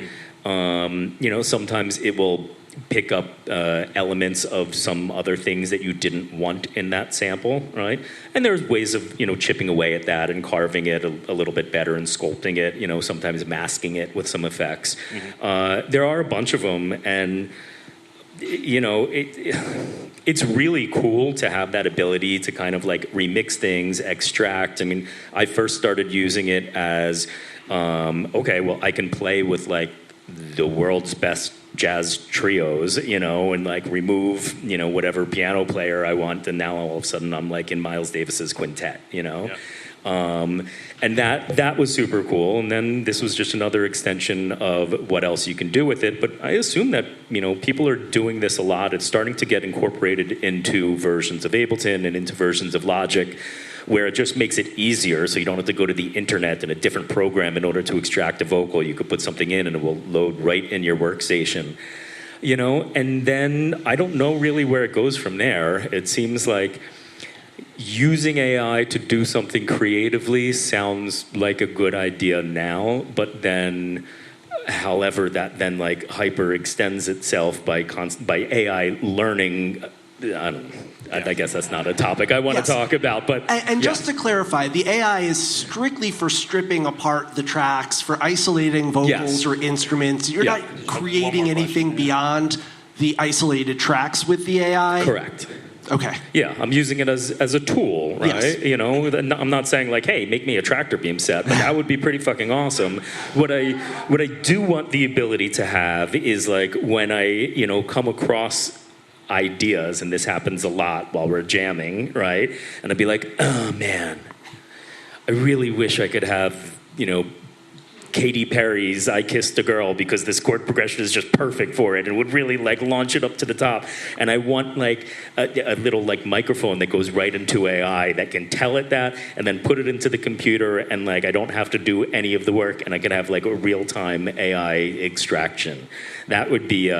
Sometimes it will pick up elements of some other things that you didn't want in that sample, right? And there's ways of, chipping away at that and carving it a little bit better and sculpting it, sometimes masking it with some effects. Mm-hmm. There are a bunch of them, and, it's really cool to have that ability to kind of remix things, extract. I mean, I first started using it as, okay, well, I can play with the world's best jazz trios, and remove, whatever piano player I want, and now all of a sudden I'm in Miles Davis's quintet, Yep. And that was super cool. And then this was just another extension of what else you can do with it. But I assume that, people are doing this a lot. It's starting to get incorporated into versions of Ableton and into versions of Logic, where it just makes it easier, so you don't have to go to the internet and a different program in order to extract a vocal. You could put something in and it will load right in your workstation. And then I don't know really where it goes from there. It seems like using AI to do something creatively sounds like a good idea now, but then however that then hyper extends itself by AI learning, I don't know. I guess that's not a topic I want to talk about, but... And just to clarify, the AI is strictly for stripping apart the tracks, for isolating vocals or instruments. You're not creating anything beyond the isolated tracks with the AI? Correct. Okay. Yeah, I'm using it as a tool, right? Yes. I'm not saying hey, make me a Tractorbeam set, but that would be pretty fucking awesome. What I do want the ability to have is when I, come across ideas, and this happens a lot while we're jamming, right? And I'd be like, oh man, I really wish I could have, Katy Perry's I Kissed a Girl, because this chord progression is just perfect for it and would really launch it up to the top. And I want a little microphone that goes right into AI that can tell it that and then put it into the computer, and I don't have to do any of the work, and I can have a real-time AI extraction. That would be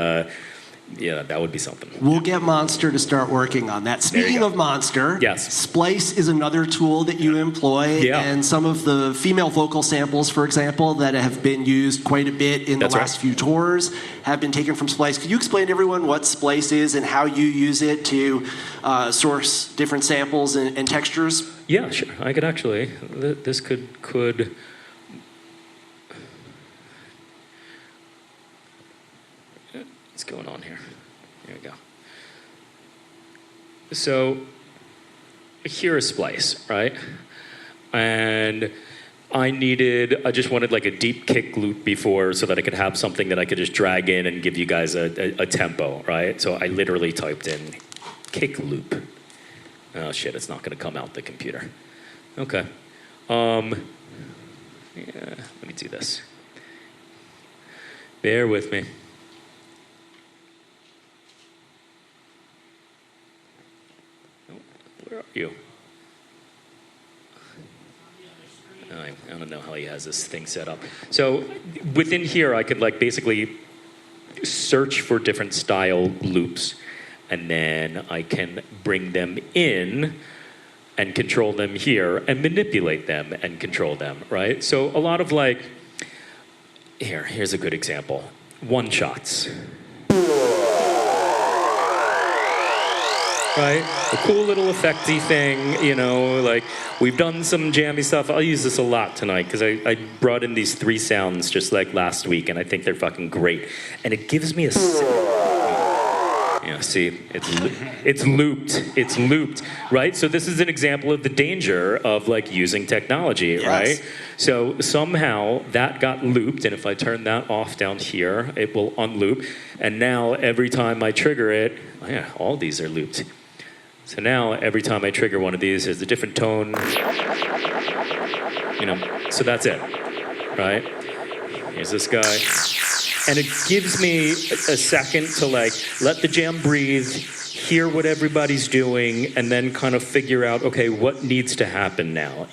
yeah, that would be something. We'll get Monster to start working on that. Speaking of Monster, yes. Splice is another tool that you employ, and some of the female vocal samples, for example, that have been used quite a bit in the last few tours have been taken from Splice. Could you explain to everyone what Splice is and how you use it to source different samples and textures? Yeah, sure. I could actually. This could. What's going on here? There we go. So here is Splice, right? And I just wanted like a deep kick loop before so that I could have something that I could just drag in and give you guys a tempo, right? So I literally typed in kick loop. Oh shit, it's not gonna come out the computer. Okay. Yeah, let me do this. Bear with me. Where are you? I don't know how he has this thing set up. So within here, I could like basically search for different style loops, and then I can bring them in and control them here and manipulate them and control them, right? So a lot of like, here's a good example. One shots. Right? A cool little effecty thing, you know, like we've done some jammy stuff. I'll use this a lot tonight because I brought in these 3 sounds just like last week, and I think they're fucking great. And it gives me a... see, it's looped, right? So this is an example of the danger of like using technology, right? So somehow that got looped, and if I turn that off down here, it will unloop. And now every time I trigger it, all these are looped. So now every time I trigger one of these, there's a different tone. So that's it, right? Here's this guy. And it gives me a second to like let the jam breathe, hear what everybody's doing, and then kind of figure out, okay, what needs to happen now?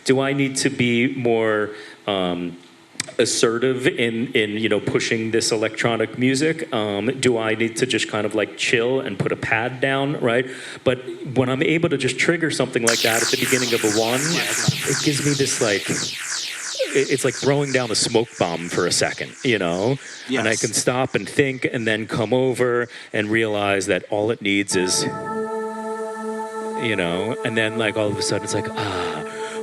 Do I need to be more assertive in pushing this electronic music? Do I need to just kind of like chill and put a pad down, right? But when I'm able to just trigger something like that at the beginning of a one, it gives me this like... It's like throwing down a smoke bomb for a second, And I can stop and think and then come over and realize that all it needs is, and then like all of a sudden it's like,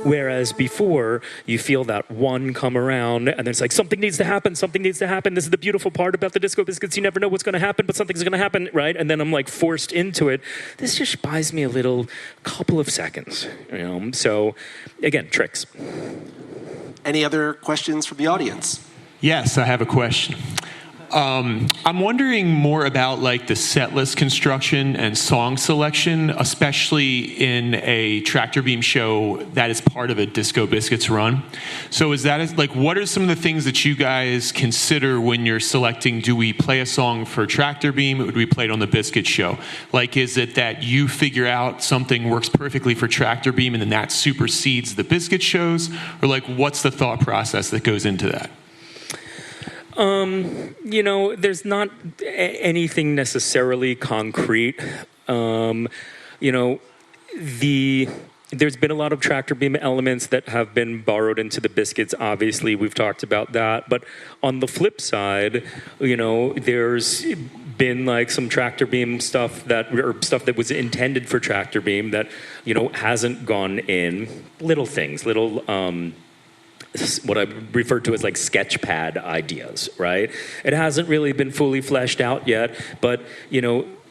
Whereas before, you feel that one come around, and then it's like, something needs to happen. This is the beautiful part about the Disco Biscuits. You never know what's going to happen, but something's going to happen, right? And then I'm like forced into it. This just buys me a couple of seconds, So, again, tricks. Any other questions from the audience? Yes, I have a question. I'm wondering more about like the set list construction and song selection, especially in a Tractorbeam show that is part of a Disco Biscuits run. So what are some of the things that you guys consider when you're selecting, do we play a song for Tractorbeam or do we play it on the Biscuit show? Like, is it that you figure out something works perfectly for Tractorbeam and then that supersedes the Biscuit shows? Or like, what's the thought process that goes into that? There's not anything necessarily concrete. There's been a lot of Tractorbeam elements that have been borrowed into the Biscuits. Obviously, we've talked about that. But on the flip side, there's been like some Tractorbeam stuff that was intended for Tractorbeam that, hasn't gone in. Little things, what I refer to as like sketch pad ideas, right? It hasn't really been fully fleshed out yet, but,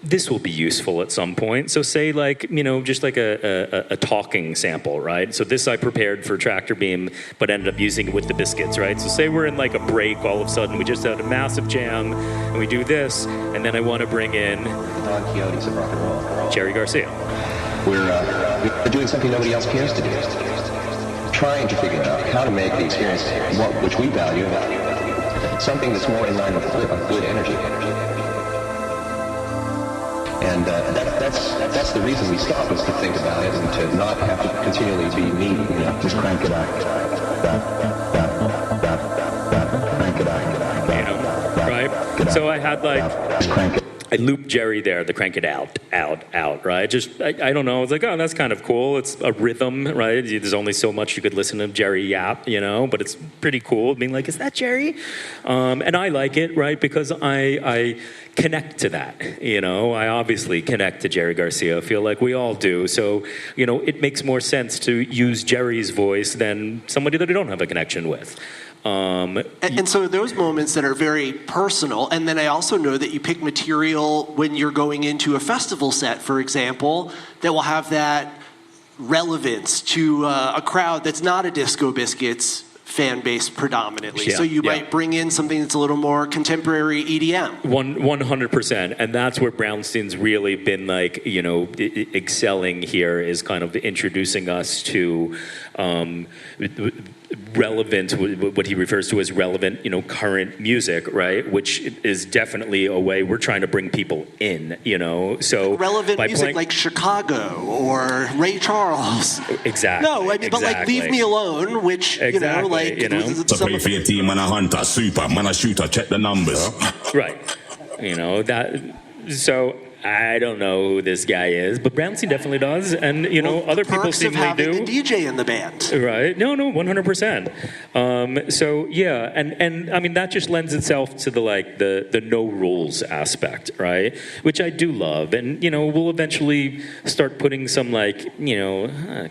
this will be useful at some point. So say like, just like a talking sample, right? So this I prepared for Tractorbeam, but ended up using it with the Biscuits, right? So say we're in like a break, all of a sudden we just had a massive jam, and we do this, and then I want to bring in Don Quixotes of rock and roll. Jerry Garcia. We're doing something nobody else cares to do. Trying to figure out how to make the experience, which we value, something that's more in line with good energy. And that's the reason we stop, is to think about it and to not have to continually be neat. Just crank it out. Crank it out. Right? So I had like... Just crank it. I looped Jerry there, the crank it out, right? Just, I don't know. I was like, oh, that's kind of cool. It's a rhythm, right? There's only so much you could listen to Jerry yap, but it's pretty cool. Being like, is that Jerry? And I like it, right? Because I connect to that, I obviously connect to Jerry Garcia. I feel like we all do. So, it makes more sense to use Jerry's voice than somebody that I don't have a connection with. And so those moments that are very personal, and then I also know that you pick material when you're going into a festival set, for example, that will have that relevance to a crowd that's not a Disco Biscuits fan base predominantly. Yeah, so you might bring in something that's a little more contemporary EDM. 100%. And that's where Brownstein's really been excelling here, is kind of introducing us to relevant, what he refers to as relevant, current music, right? Which is definitely a way we're trying to bring people in, So relevant music like Chicago or Ray Charles. Exactly. No, but like Leave Me Alone, which So play for your team, man, a hunter, super, man, a shooter, check the numbers. Right. That. So I don't know who this guy is, but Brownstein definitely does, and other people seemingly do. The DJ in the band, right? No, 100%. So yeah, and I mean that just lends itself to the no rules aspect, right? Which I do love, and we'll eventually start putting some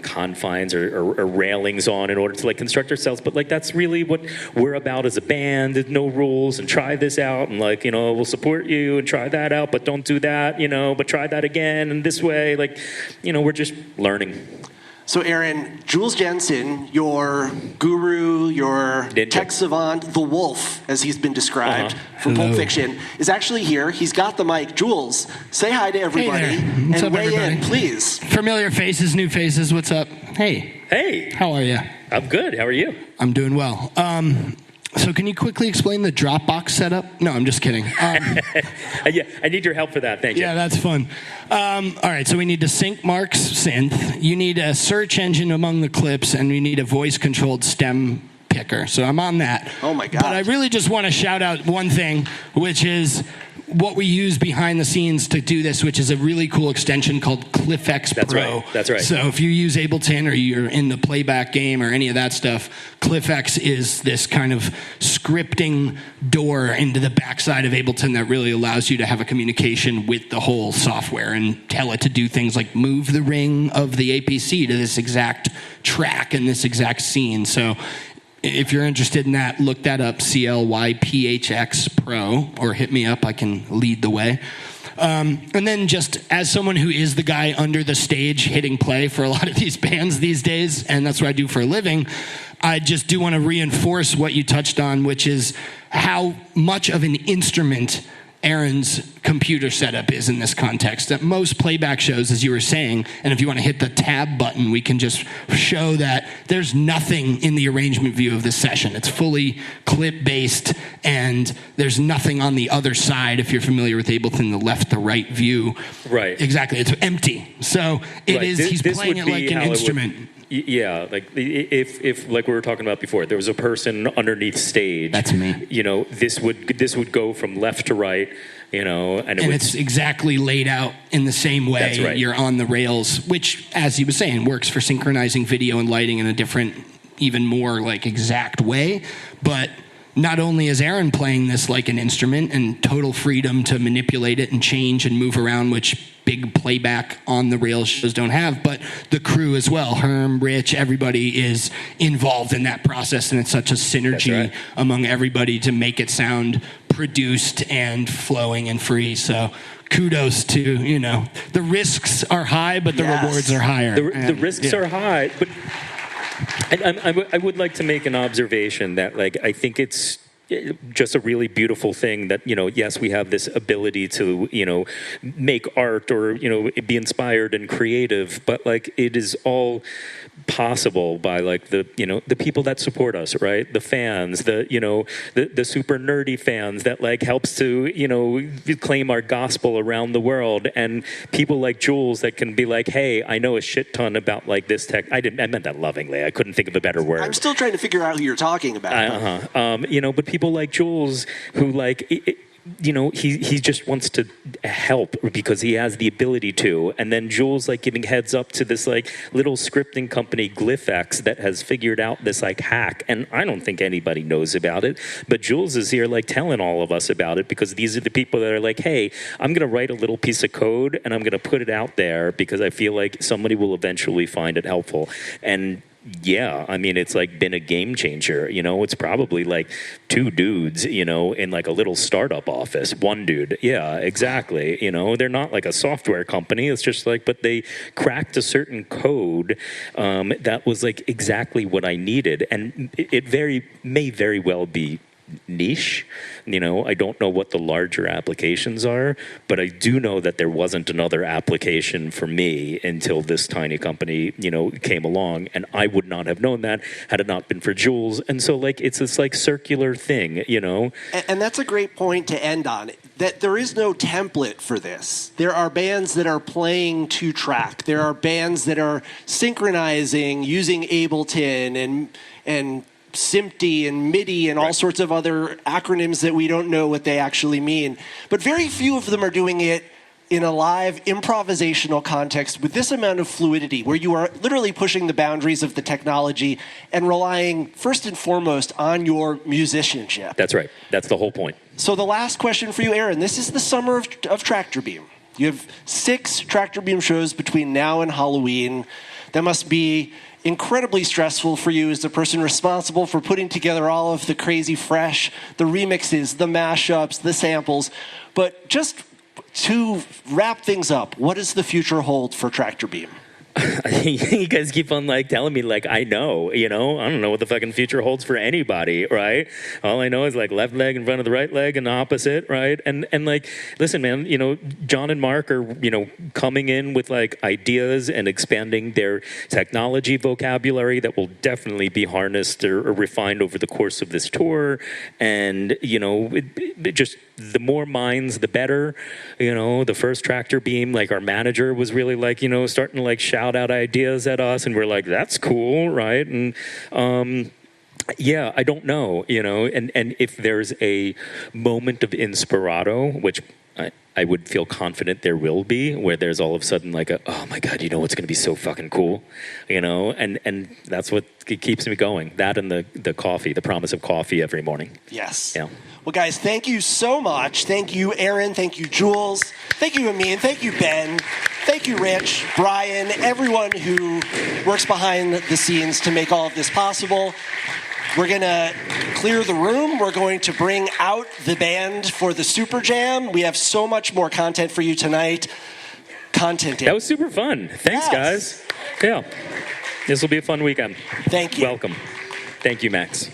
confines or railings on in order to construct ourselves. But that's really what we're about as a band: no rules, and try this out, and we'll support you and try that out, but don't do that. But try that again, and this way, we're just learning. So, Aron, Jules Jensen, your guru, your Ninja. tech savant, the wolf, as he's been described from Pulp Fiction, is actually here. He's got the mic. Jules, say hi to everybody and weigh in, please. Familiar faces, new faces. What's up? Hey. How are you? I'm good. How are you? I'm doing well. So can you quickly explain the Dropbox setup? No, I'm just kidding. Yeah, I need your help for that. Thank you. Yeah, that's fun. All right, so we need to sync Mark's synth. You need a search engine among the clips, and we need a voice-controlled stem picker. So I'm on that. Oh, my God. But I really just want to shout out one thing, which is what we use behind the scenes to do this, which is a really cool extension called CliffX Pro. That's right. So if you use Ableton or you're in the playback game or any of that stuff, CliffX is this kind of scripting door into the backside of Ableton that really allows you to have a communication with the whole software and tell it to do things like move the ring of the APC to this exact track and this exact scene. So if you're interested in that, look that up, CLYPHX Pro, or hit me up. I can lead the way. And then just as someone who is the guy under the stage hitting play for a lot of these bands these days, and that's what I do for a living, I just do want to reinforce what you touched on, which is how much of an instrument Aron's computer setup is in this context. At most playback shows, as you were saying, and if you want to hit the tab button, we can just show that there's nothing in the arrangement view of this session. It's fully clip-based, and there's nothing on the other side, if you're familiar with Ableton, the left, the right view. Right. Exactly. It's empty. So he's playing it like an instrument. Yeah, if like we were talking about before, there was a person underneath stage. That's me. This would go from left to right. And it's exactly laid out in the same way. That's right. You're on the rails, which, as he was saying, works for synchronizing video and lighting in a different, even more exact way. But not only is Aron playing this like an instrument and total freedom to manipulate it and change and move around, which big playback on the rails shows don't have, but the crew as well, Herm, Rich, everybody is involved in that process, and it's such a synergy among everybody to make it sound produced and flowing and free. So kudos to, the risks are high, but the rewards are higher. The risks are high, but I would like to make an observation that, I think it's just a really beautiful thing that, yes, we have this ability to, make art or, be inspired and creative, but it is all possible by the people that support us, right? The fans, the super nerdy fans that helps to, claim our gospel around the world, and people like Jules that can be hey, I know a shit ton about this tech. I meant that lovingly. I couldn't think of a better word. I'm still trying to figure out who you're talking about. But people like Jules who he just wants to help because he has the ability to. And then Jules like giving heads up to this like little scripting company GlyphX that has figured out this like hack. And I don't think anybody knows about it, but Jules is here like telling all of us about it because these are the people that are like, hey, I'm going to write a little piece of code and I'm going to put it out there because I feel like somebody will eventually find it helpful. And yeah, I mean, it's like been a game changer. It's probably like two dudes, in like a little startup office. One dude. Yeah, exactly. They're not like a software company. It's just like, but they cracked a certain code that was like exactly what I needed. And it may very well be niche. I don't know what the larger applications are, but I do know that there wasn't another application for me until this tiny company, came along, and I would not have known that had it not been for Jules. And so like it's this like circular thing, And that's a great point to end on. That there is no template for this. There are bands that are playing 2-track. There are bands that are synchronizing using Ableton and SMPTE and MIDI and all sorts of other acronyms that we don't know what they actually mean. But very few of them are doing it in a live improvisational context with this amount of fluidity, where you are literally pushing the boundaries of the technology and relying first and foremost on your musicianship. That's right. That's the whole point. So the last question for you, Aron. This is the summer of Tractorbeam. You have 6 Tractorbeam shows between now and Halloween. That must be incredibly stressful for you as the person responsible for putting together all of the crazy fresh, the remixes, the mashups, the samples. But just to wrap things up, what does the future hold for Tractorbeam? You guys keep on like telling me like I know, I don't know what the fucking future holds for anybody, right? All I know is like left leg in front of the right leg and the opposite, right? And like, listen, man, John and Mark are, coming in with like ideas and expanding their technology vocabulary that will definitely be harnessed or refined over the course of this tour. And, it just the more minds, the better. The first Tractorbeam, like our manager was really like, starting to like shout out ideas at us, and we're like, that's cool, right? And yeah, I don't know, and if there's a moment of inspirato, which I would feel confident there will be, where there's all of a sudden like oh my God, what's going to be so fucking cool, and that's what keeps me going. That and the coffee, the promise of coffee every morning. Yes. Yeah. Well, guys, thank you so much. Thank you, Aron. Thank you, Jules. Thank you, Amin. Thank you, Ben. Thank you, Rich, Brian, everyone who works behind the scenes to make all of this possible. We're going to clear the room. We're going to bring out the band for the Super Jam. We have so much more content for you tonight. That was super fun. Thanks, guys. Yeah. This will be a fun weekend. Thank you. Welcome. Thank you, Max.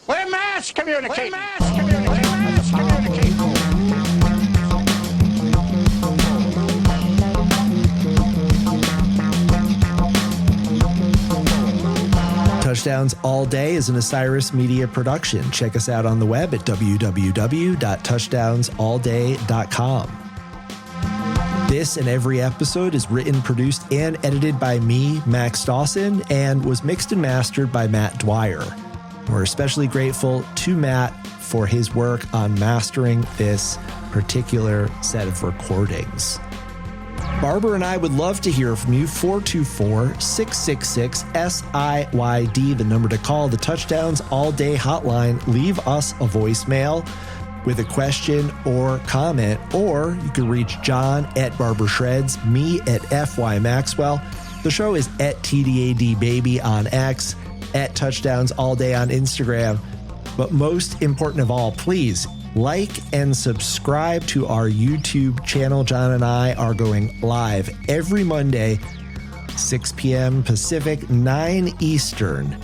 We're mass communicating. Touchdowns All Day is an Osiris Media production. Check us out on the web at www.touchdownsallday.com. This and every episode is written, produced, and edited by me, Max Dawson, and was mixed and mastered by Matt Dwyer. We're especially grateful to Matt for his work on mastering this particular set of recordings. Barbara and I would love to hear from you. 424-666-SIYD, the number to call, the Touchdowns All Day hotline. Leave us a voicemail with a question or comment, or you can reach John at Barber Shreds, me at FY Maxwell. The show is at TDADbaby on X, at Touchdowns All Day on Instagram. But most important of all, please like and subscribe to our YouTube channel. John and I are going live every Monday, 6 p.m. Pacific, 9 Eastern,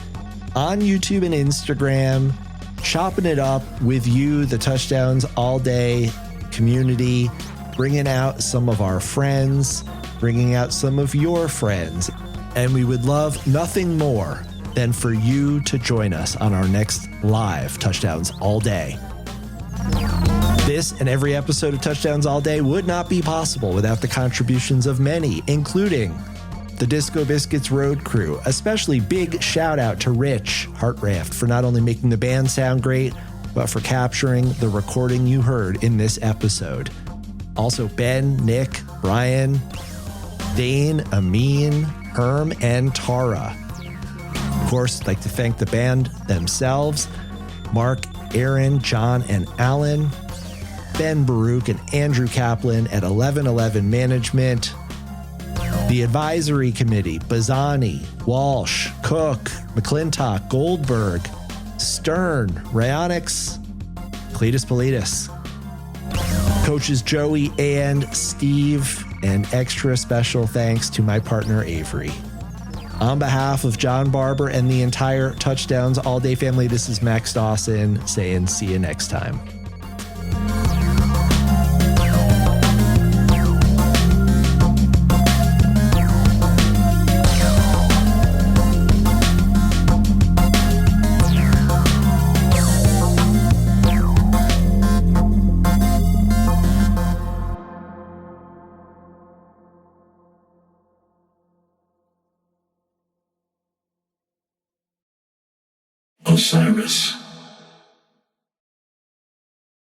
on YouTube and Instagram, chopping it up with you, the Touchdowns All Day community, bringing out some of our friends, bringing out some of your friends. And we would love nothing more than for you to join us on our next live Touchdowns All Day. This and every episode of Touchdowns All Day would not be possible without the contributions of many, including the Disco Biscuits road crew. Especially big shout out to Rich Hartraft for not only making the band sound great, but for capturing the recording you heard in this episode. Also, Ben, Nick, Brian, Dane, Amin, Herm, and Tara. Of course, I'd like to thank the band themselves, Mark, Aaron, John, and Alan, Ben Baruch and Andrew Kaplan at 1111 Management, the advisory committee, Bazzani, Walsh, Cook, McClintock, Goldberg, Stern, Rayonix, Cletus Politis, coaches Joey and Steve, and extra special thanks to my partner Avery. On behalf of John Barber and the entire Touchdowns All Day family, this is Max Dawson saying see you next time. Osiris.